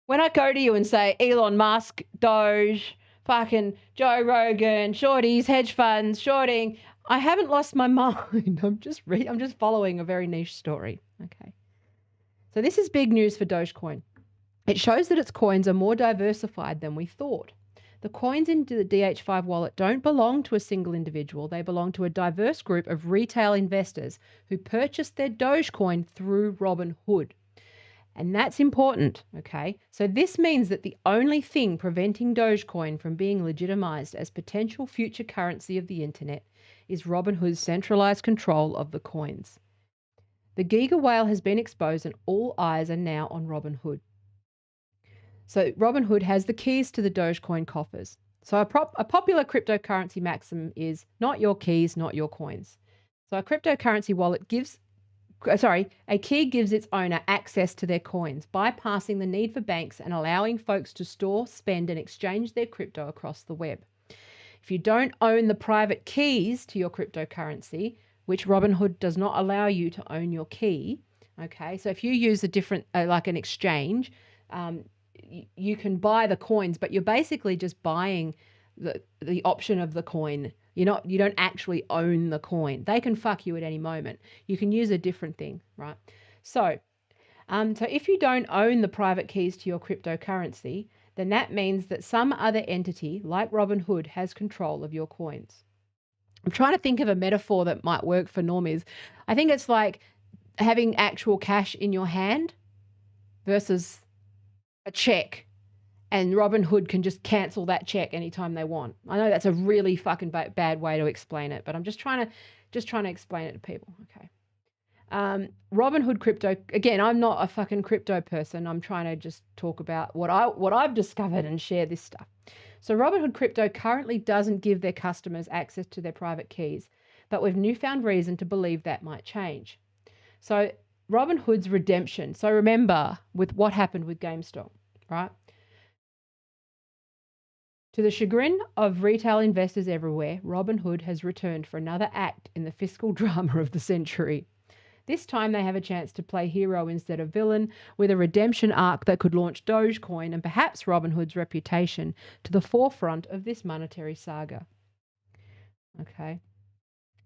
when I go to you and say Elon Musk, Doge, fucking Joe Rogan, shorties, hedge funds, shorting, I haven't lost my mind. I'm just following a very niche story. Okay. So this is big news for Dogecoin. It shows that its coins are more diversified than we thought. The coins in the DH5 wallet don't belong to a single individual. They belong to a diverse group of retail investors who purchased their Dogecoin through Robinhood. And that's important, okay? So this means that the only thing preventing Dogecoin from being legitimized as potential future currency of the internet is Robinhood's centralized control of the coins. The Giga whale has been exposed and all eyes are now on Robinhood. So Robinhood has the keys to the Dogecoin coffers. So a popular cryptocurrency maxim is not your keys, not your coins. So a cryptocurrency wallet gives A key gives its owner access to their coins, bypassing the need for banks and allowing folks to store, spend, and exchange their crypto across the web. If you don't own the private keys to your cryptocurrency, which Robinhood does not allow you to own your key, okay, so if you use a different, like an exchange, you can buy the coins, but you're basically just buying the option of the coin. You don't actually own the coin. They can fuck you at any moment. You can use a different thing, right? So if you don't own the private keys to your cryptocurrency, then that means that some other entity like Robinhood has control of your coins. I'm trying to think of a metaphor that might work for normies. I think it's like having actual cash in your hand versus a check, and Robinhood can just cancel that check anytime they want. I know that's a really fucking bad way to explain it, but I'm just trying to explain it to people. Okay. Robinhood crypto, again, I'm not a fucking crypto person. I'm trying to just talk about what I've discovered and share this stuff. So Robinhood crypto currently doesn't give their customers access to their private keys, but we've newfound reason to believe that might change. So Robinhood's redemption. So remember with what happened with GameStop, right? To the chagrin of retail investors everywhere, Robinhood has returned for another act in the fiscal drama of the century. This time they have a chance to play hero instead of villain, with a redemption arc that could launch Dogecoin and perhaps Robinhood's reputation to the forefront of this monetary saga. Okay.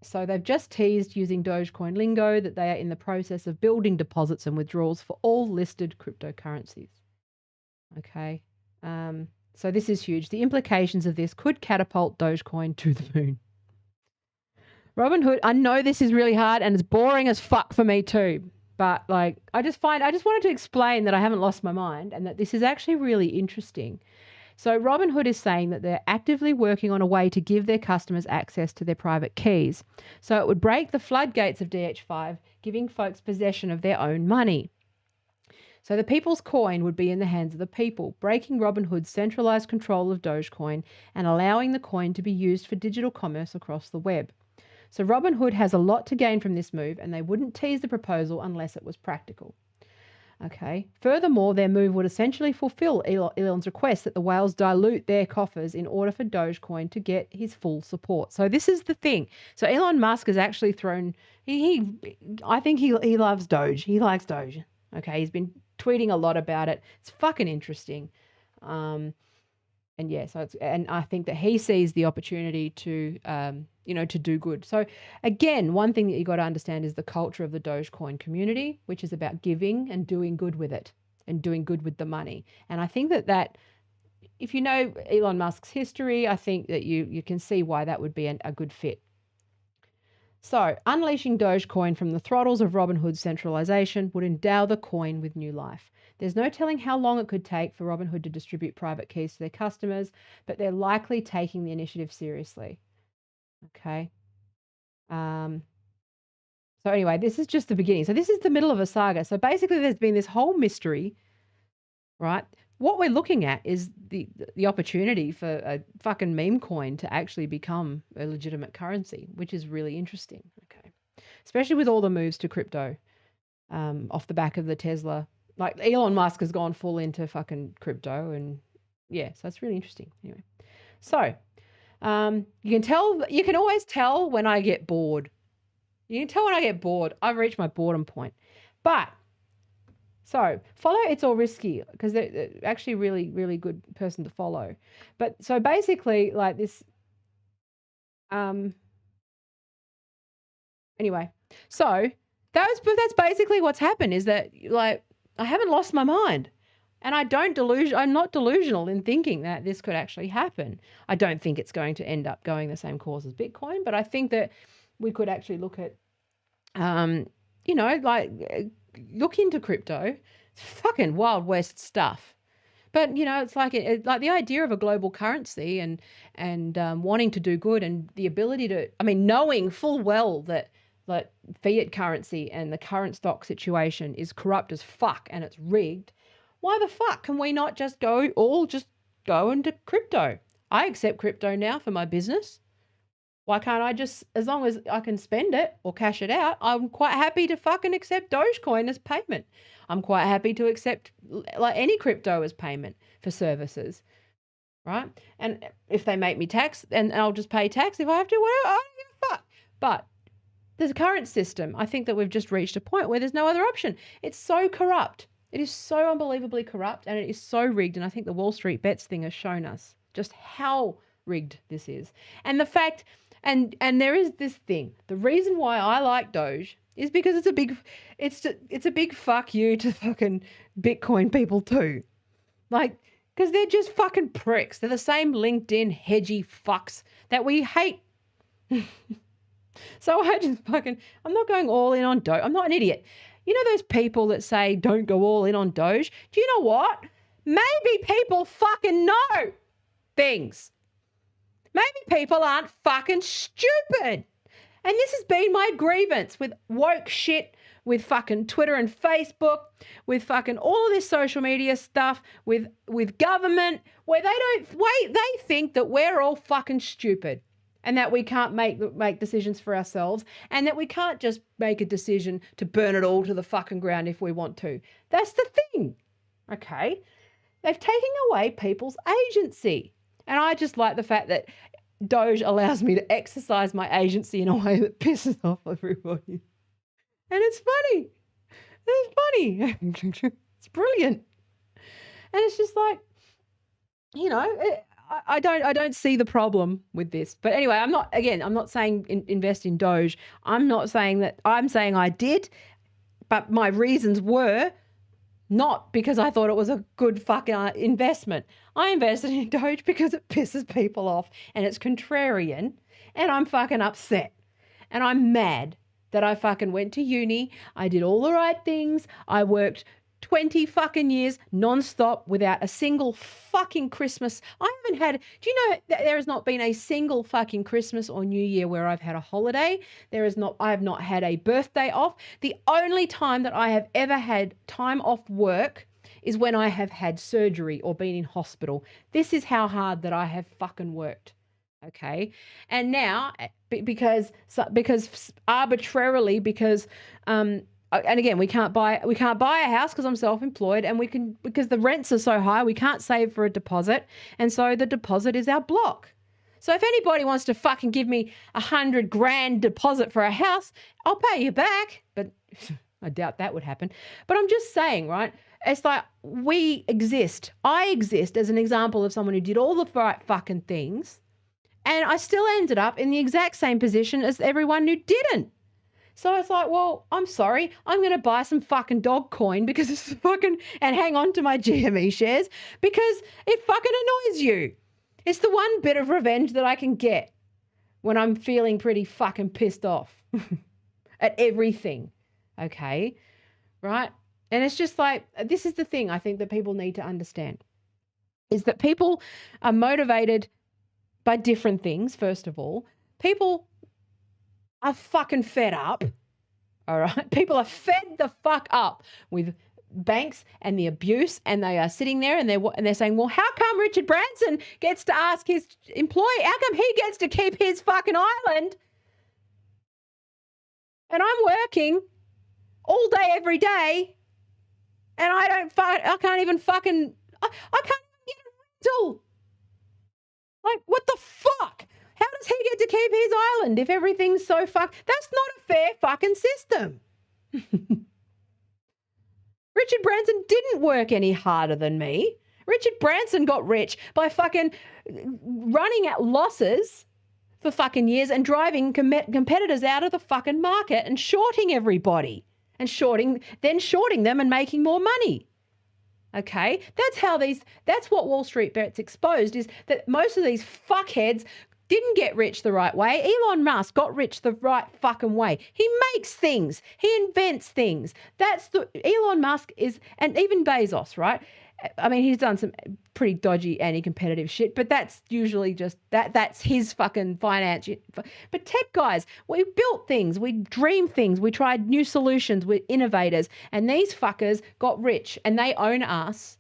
So they've just teased using Dogecoin lingo that they are in the process of building deposits and withdrawals for all listed cryptocurrencies. Okay. So this is huge. The implications of this could catapult Dogecoin to the moon. Robinhood, I know this is really hard and it's boring as fuck for me too. But like, I just wanted to explain that I haven't lost my mind and that this is actually really interesting. So Robinhood is saying that they're actively working on a way to give their customers access to their private keys. So it would break the floodgates of DH5, giving folks possession of their own money. So the people's coin would be in the hands of the people, breaking Robinhood's centralized control of Dogecoin and allowing the coin to be used for digital commerce across the web. So Robinhood has a lot to gain from this move, and they wouldn't tease the proposal unless it was practical. Okay. Furthermore, their move would essentially fulfill Elon's request that the whales dilute their coffers in order for Dogecoin to get his full support. So this is the thing. So Elon Musk has actually thrown. I think he loves Doge. He likes Doge. Okay. He's been tweeting a lot about it. It's fucking interesting. And yeah, and I think that he sees the opportunity to, to do good. So again, one thing that you got to understand is the culture of the Dogecoin community, which is about giving and doing good with it and doing good with the money. And I think that if you know Elon Musk's history, I think that you can see why that would be a good fit. So unleashing Dogecoin from the throttles of Robinhood's centralization would endow the coin with new life. There's no telling how long it could take for Robinhood to distribute private keys to their customers, but they're likely taking the initiative seriously. Okay. So anyway, this is just the beginning. So this is the middle of a saga. So basically there's been this whole mystery, right? What we're looking at is the opportunity for a fucking meme coin to actually become a legitimate currency, which is really interesting. Okay. Especially with all the moves to crypto off the back of the Tesla. Like Elon Musk has gone full into fucking crypto, and yeah, so it's really interesting. Anyway, so you can always tell when I get bored. You can tell when I get bored. I've reached my boredom point. But so follow It's All Risky, because they're actually really, really good person to follow. But so basically like this, anyway, so that's basically what's happened, is that like I haven't lost my mind. And I'm not delusional in thinking that this could actually happen. I don't think it's going to end up going the same course as Bitcoin, but I think that we could actually look at, look into crypto. It's fucking Wild West stuff. But, it's like like the idea of a global currency and wanting to do good and the ability to, knowing full well that fiat currency and the current stock situation is corrupt as fuck and it's rigged. Why the fuck can we not just go into crypto? I accept crypto now for my business. Why can't I just, as long as I can spend it or cash it out, I'm quite happy to fucking accept Dogecoin as payment. I'm quite happy to accept like any crypto as payment for services, right? And if they make me tax, and I'll just pay tax if I have to, whatever, I don't give a fuck. But the current system, I think that we've just reached a point where there's no other option. It's so corrupt. It is so unbelievably corrupt, and it is so rigged. And I think the Wall Street Bets thing has shown us just how rigged this is. And the fact, and there is this thing. The reason why I like Doge is because it's a big fuck you to fucking Bitcoin people too. Like, because they're just fucking pricks. They're the same LinkedIn hedgy fucks that we hate. So I just I'm not going all in on Doge. I'm not an idiot. You know those people that say don't go all in on Doge? Do you know what? Maybe people fucking know things. Maybe people aren't fucking stupid. And this has been my grievance with woke shit, with fucking Twitter and Facebook, with fucking all of this social media stuff, with government, where they think that we're all fucking stupid and that we can't make decisions for ourselves and that we can't just make a decision to burn it all to the fucking ground if we want to. That's the thing, okay? They've taken away people's agency. And I just like the fact that Doge allows me to exercise my agency in a way that pisses off everybody. And it's funny. It's funny. It's brilliant. And it's just like, you know, I don't see the problem with this. But anyway, I'm not saying invest in Doge. I'm saying I did, but my reasons were not because I thought it was a good fucking investment. I invested in Doge because it pisses people off and it's contrarian and I'm fucking upset and I'm mad that I fucking went to uni. I did all the right things. I worked 20 fucking years nonstop without a single fucking Christmas. Do you know that there has not been a single fucking Christmas or New Year where I've had a holiday? I have not had a birthday off. The only time that I have ever had time off work is when I have had surgery or been in hospital. This is how hard that I have fucking worked. Okay. And now because arbitrarily, and again, we can't buy a house because I'm self-employed and because the rents are so high, we can't save for a deposit. And so the deposit is our block. So if anybody wants to fucking give me $100,000 deposit for a house, I'll pay you back. But I doubt that would happen. But I'm just saying, right? It's like we exist. I exist as an example of someone who did all the right fucking things. And I still ended up in the exact same position as everyone who didn't. So it's like, well, I'm sorry. I'm going to buy some fucking dog coin because it's and hang on to my GME shares because it fucking annoys you. It's the one bit of revenge that I can get when I'm feeling pretty fucking pissed off at everything. Okay. Right. And it's just like, this is the thing I think that people need to understand is that people are motivated by different things. First of all, people are fucking fed up, all right? People are fed the fuck up with banks and the abuse, and they are sitting there and they're saying, well, how come Richard Branson gets to ask his employee, how come he gets to keep his fucking island? And I'm working all day, every day, and I can't even fucking, I can't even get a rental. Like, what the fuck? How does he get to keep his island if everything's so fucked? That's not a fair fucking system. Richard Branson didn't work any harder than me. Richard Branson got rich by fucking running at losses for fucking years and driving competitors out of the fucking market and shorting everybody and shorting them and making more money. Okay? That's what Wall Street Bets exposed, is that most of these fuckheads didn't get rich the right way. Elon Musk got rich the right fucking way. He makes things. He invents things. Elon Musk is, and even Bezos, right? I mean, he's done some pretty dodgy anti-competitive shit, but that's usually just, that's his fucking finance. But tech guys, we built things, we dreamed things, we tried new solutions, we're innovators, and these fuckers got rich and they own us.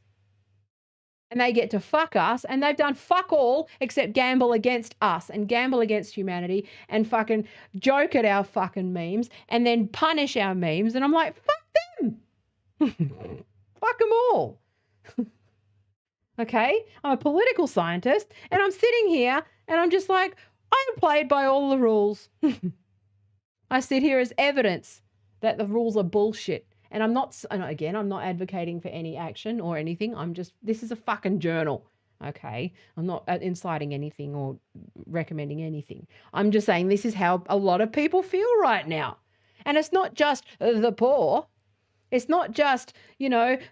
and they get to fuck us, and they've done fuck all except gamble against us and gamble against humanity and fucking joke at our fucking memes and then punish our memes. And I'm like, fuck them. Fuck them all. Okay? I'm a political scientist and I'm sitting here and I'm just like, I'm played by all the rules. I sit here as evidence that the rules are bullshit. And I'm not advocating for any action or anything. This is a fucking journal. Okay? I'm not inciting anything or recommending anything. I'm just saying this is how a lot of people feel right now. And it's not just the poor. It's not just,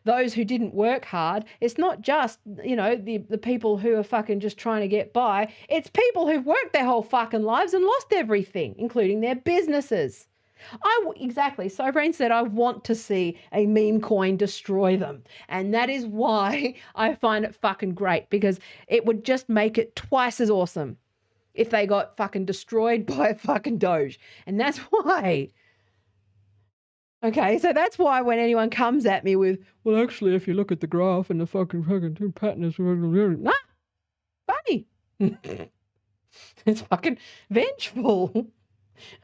those who didn't work hard. It's not just, the people who are fucking just trying to get by. It's people who've worked their whole fucking lives and lost everything, including their businesses. Exactly. Sovereign said, I want to see a meme coin destroy them. And that is why I find it fucking great, because it would just make it twice as awesome if they got fucking destroyed by a fucking Doge. And that's why. Okay, so that's why when anyone comes at me with, well, actually, if you look at the graph and the fucking pattern is, nah, funny. It's fucking vengeful.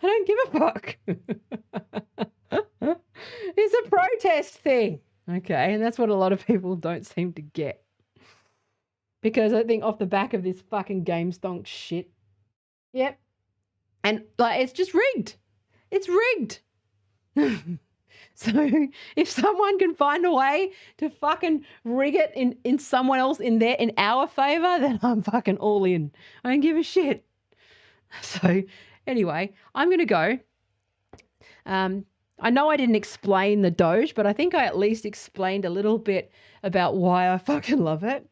I don't give a fuck. It's a protest thing. Okay, and that's what a lot of people don't seem to get. Because I think off the back of this fucking GameStop shit. Yep. And it's just rigged. It's rigged. So if someone can find a way to fucking rig it in someone else in our favor, then I'm fucking all in. I don't give a shit. So anyway, I'm going to go. I know I didn't explain the Doge, but I think I at least explained a little bit about why I fucking love it.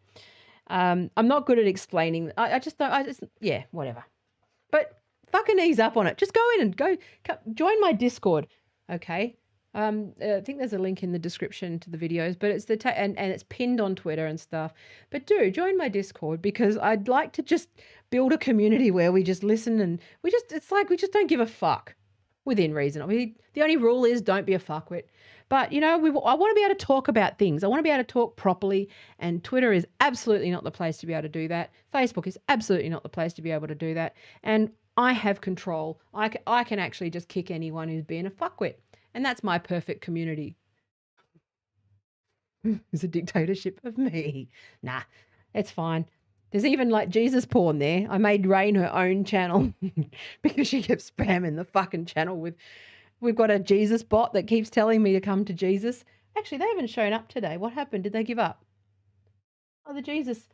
I'm not good at explaining. Yeah, whatever. But fucking ease up on it. Just go in and join my Discord. Okay. I think there's a link in the description to the videos, but it's and it's pinned on Twitter and stuff. But do join my Discord, because I'd like to just build a community where we just listen and we just don't give a fuck within reason. I mean, the only rule is don't be a fuckwit. But, I want to be able to talk about things. I want to be able to talk properly, and Twitter is absolutely not the place to be able to do that. Facebook is absolutely not the place to be able to do that. And I have control. I can actually just kick anyone who's being a fuckwit. And that's my perfect community. It's a dictatorship of me. Nah, it's fine. There's even Jesus porn there. I made Rain her own channel because she kept spamming the fucking channel with, we've got a Jesus bot that keeps telling me to come to Jesus. Actually, they haven't shown up today. What happened? Did they give up? Oh, the Jesus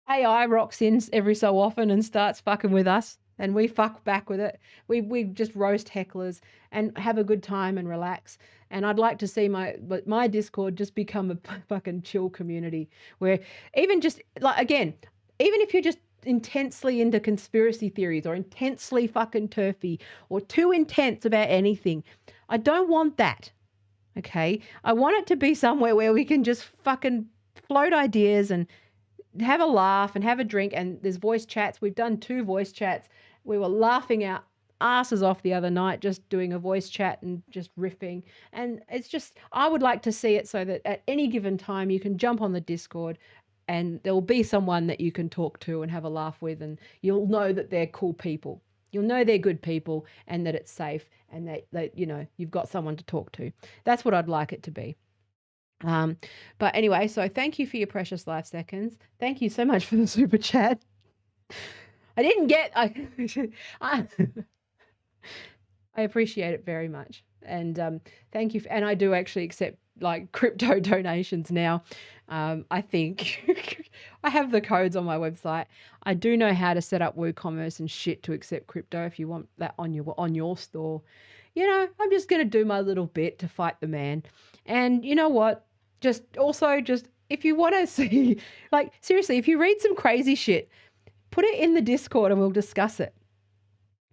AI rocks in every so often and starts fucking with us. And we fuck back with it. We just roast hecklers and have a good time and relax. And I'd like to see my Discord just become a fucking chill community where even if you're just intensely into conspiracy theories or intensely fucking turfy or too intense about anything, I don't want that. Okay? I want it to be somewhere where we can just fucking float ideas and have a laugh and have a drink. And there's voice chats. We've done 2 voice chats. We were laughing our asses off the other night, just doing a voice chat and just riffing. And it's just, I would like to see it so that at any given time you can jump on the Discord and there will be someone that you can talk to and have a laugh with, and you'll know that they're cool people. You'll know they're good people and that it's safe and that you've got someone to talk to. That's what I'd like it to be. But anyway, so thank you for your precious life seconds. Thank you so much for the super chat. I didn't get, I appreciate it very much. And thank you. And I do actually accept crypto donations now. I think I have the codes on my website. I do know how to set up WooCommerce and shit to accept crypto if you want that on your store. I'm just going to do my little bit to fight the man. And you know what? Just if you want to see, seriously, if you read some crazy shit, put it in the Discord and we'll discuss it.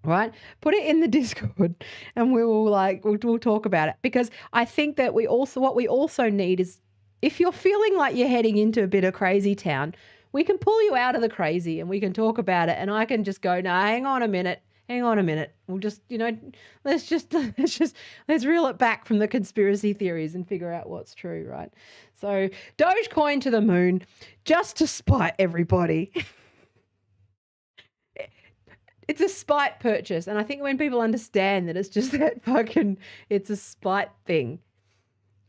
Right? Put it in the Discord and we'll talk about it, because I think that what we also need is, if you're feeling like you're heading into a bit of crazy town, we can pull you out of the crazy and we can talk about it, and I can just go, no, hang on a minute. hang on a minute. We'll just, let's reel it back from the conspiracy theories and figure out what's true, right? So Dogecoin to the moon just to spite everybody. It's a spite purchase. And I think when people understand that it's just that it's a spite thing.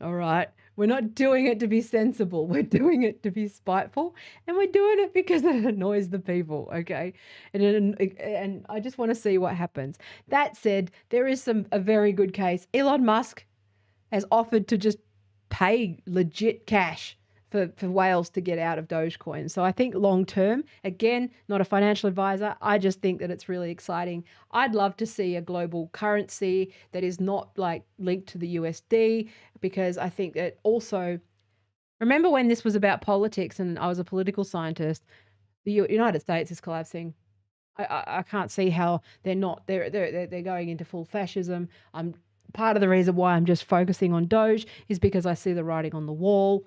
All right. We're not doing it to be sensible. We're doing it to be spiteful, and we're doing it because it annoys the people. Okay. And I just want to see what happens. That said, there is a very good case. Elon Musk has offered to just pay legit cash for whales to get out of Dogecoin. So I think long term, again, not a financial advisor, I just think that it's really exciting. I'd love to see a global currency that is not like linked to the USD, because I think that also, remember when this was about politics and I was a political scientist, the United States is collapsing. I can't see how they're not. They're going into full fascism. I'm part of the reason why I'm just focusing on Doge is because I see the writing on the wall.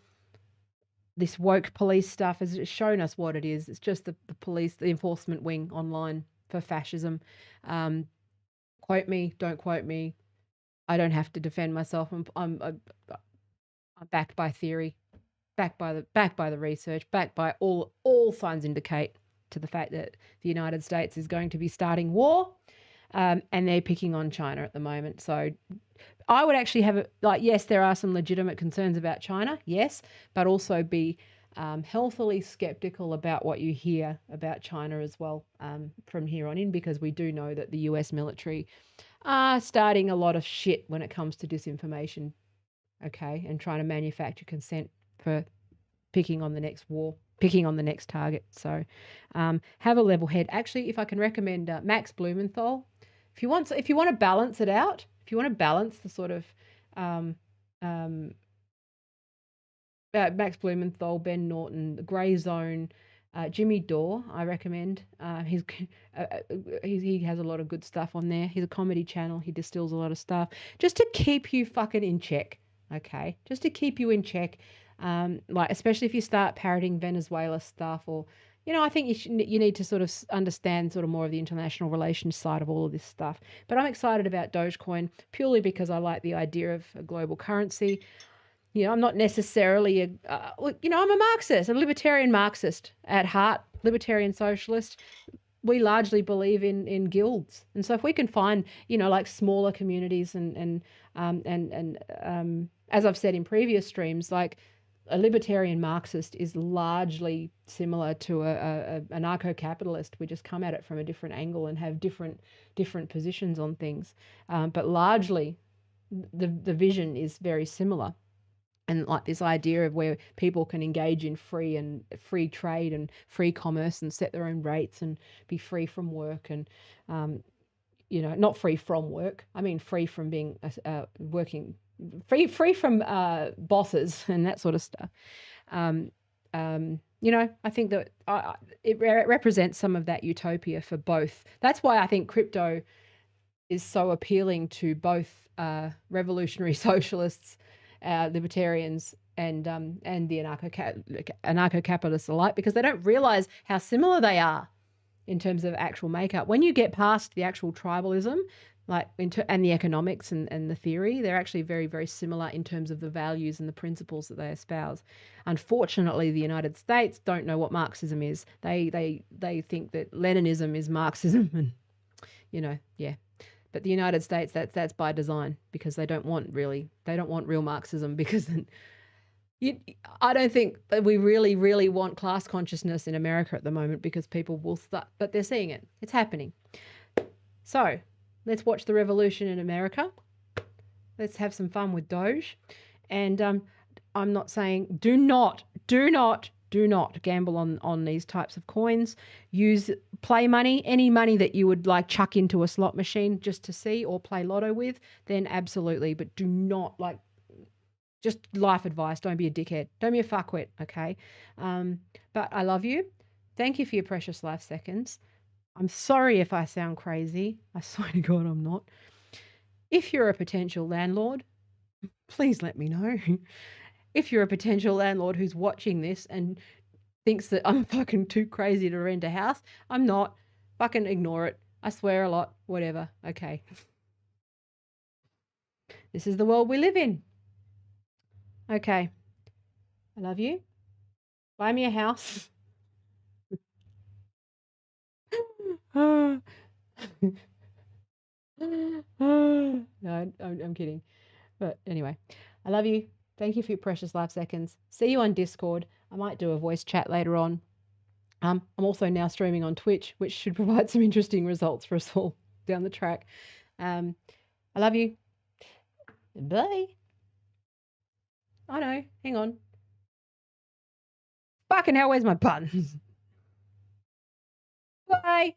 This woke police stuff has shown us what it is. It's just the police, the enforcement wing online for fascism. Quote me, don't quote me. I don't have to defend myself. I'm backed by theory, backed by the research, backed by all signs indicate to the fact that the United States is going to be starting war, and they're picking on China at the moment. So I would actually yes, there are some legitimate concerns about China, yes, but also be healthily skeptical about what you hear about China as well from here on in, because we do know that the US military are starting a lot of shit when it comes to disinformation, okay, and trying to manufacture consent for picking on the next war, picking on the next target. So have a level head. Actually, if I can recommend Max Blumenthal, if you want to balance it out, if you want to balance the sort of Max Blumenthal, Ben Norton, the Grey Zone, Jimmy Dore, I recommend. He has a lot of good stuff on there. He's a comedy channel. He distills a lot of stuff just to keep you fucking in check, okay? Just to keep you in check, like especially if you start parroting Venezuela stuff, or I think you need to sort of understand sort of more of the international relations side of all of this stuff. But I'm excited about Dogecoin purely because I like the idea of a global currency. I'm not necessarily I'm a Marxist, a libertarian Marxist at heart, libertarian socialist. We largely believe in guilds. And so if we can find, like smaller communities and as I've said in previous streams, like a libertarian Marxist is largely similar to a anarcho-capitalist. We just come at it from a different angle and have different positions on things. But largely the vision is very similar. And like this idea of where people can engage in free trade and free commerce and set their own rates and be free from work and, not free from work. I mean, free from being working, free from bosses and that sort of stuff. I think that it represents some of that utopia for both. That's why I think crypto is so appealing to both revolutionary socialists, libertarians, and the anarcho-capitalists alike, because they don't realize how similar they are in terms of actual makeup. When you get past the actual tribalism, and the economics and the theory, they're actually very, very similar in terms of the values and the principles that they espouse. Unfortunately, the United States don't know what Marxism is. They think that Leninism is Marxism, and yeah. But the United States, that's by design, because they don't want real Marxism, because I don't think that we really, really want class consciousness in America at the moment, because people will start, but they're seeing it. It's happening. So let's watch the revolution in America. Let's have some fun with Doge. And I'm not saying do not gamble on these types of coins. Use play money, any money that you would like chuck into a slot machine just to see, or play lotto with, then absolutely. But do not, just life advice, don't be a dickhead. Don't be a fuckwit, okay? But I love you. Thank you for your precious life seconds. I'm sorry if I sound crazy. I swear to God I'm not. If you're a potential landlord, please let me know. If you're a potential landlord who's watching this and thinks that I'm fucking too crazy to rent a house, I'm not. Fucking ignore it. I swear a lot. Whatever. Okay. This is the world we live in. Okay. I love you. Buy me a house. No, I'm kidding. But anyway, I love you. Thank you for your precious life seconds. See you on Discord. I might do a voice chat later on. I'm also now streaming on Twitch, which should provide some interesting results for us all down the track. I love you. Bye. I know. Hang on. Fucking hell, where's my buttons? Bye.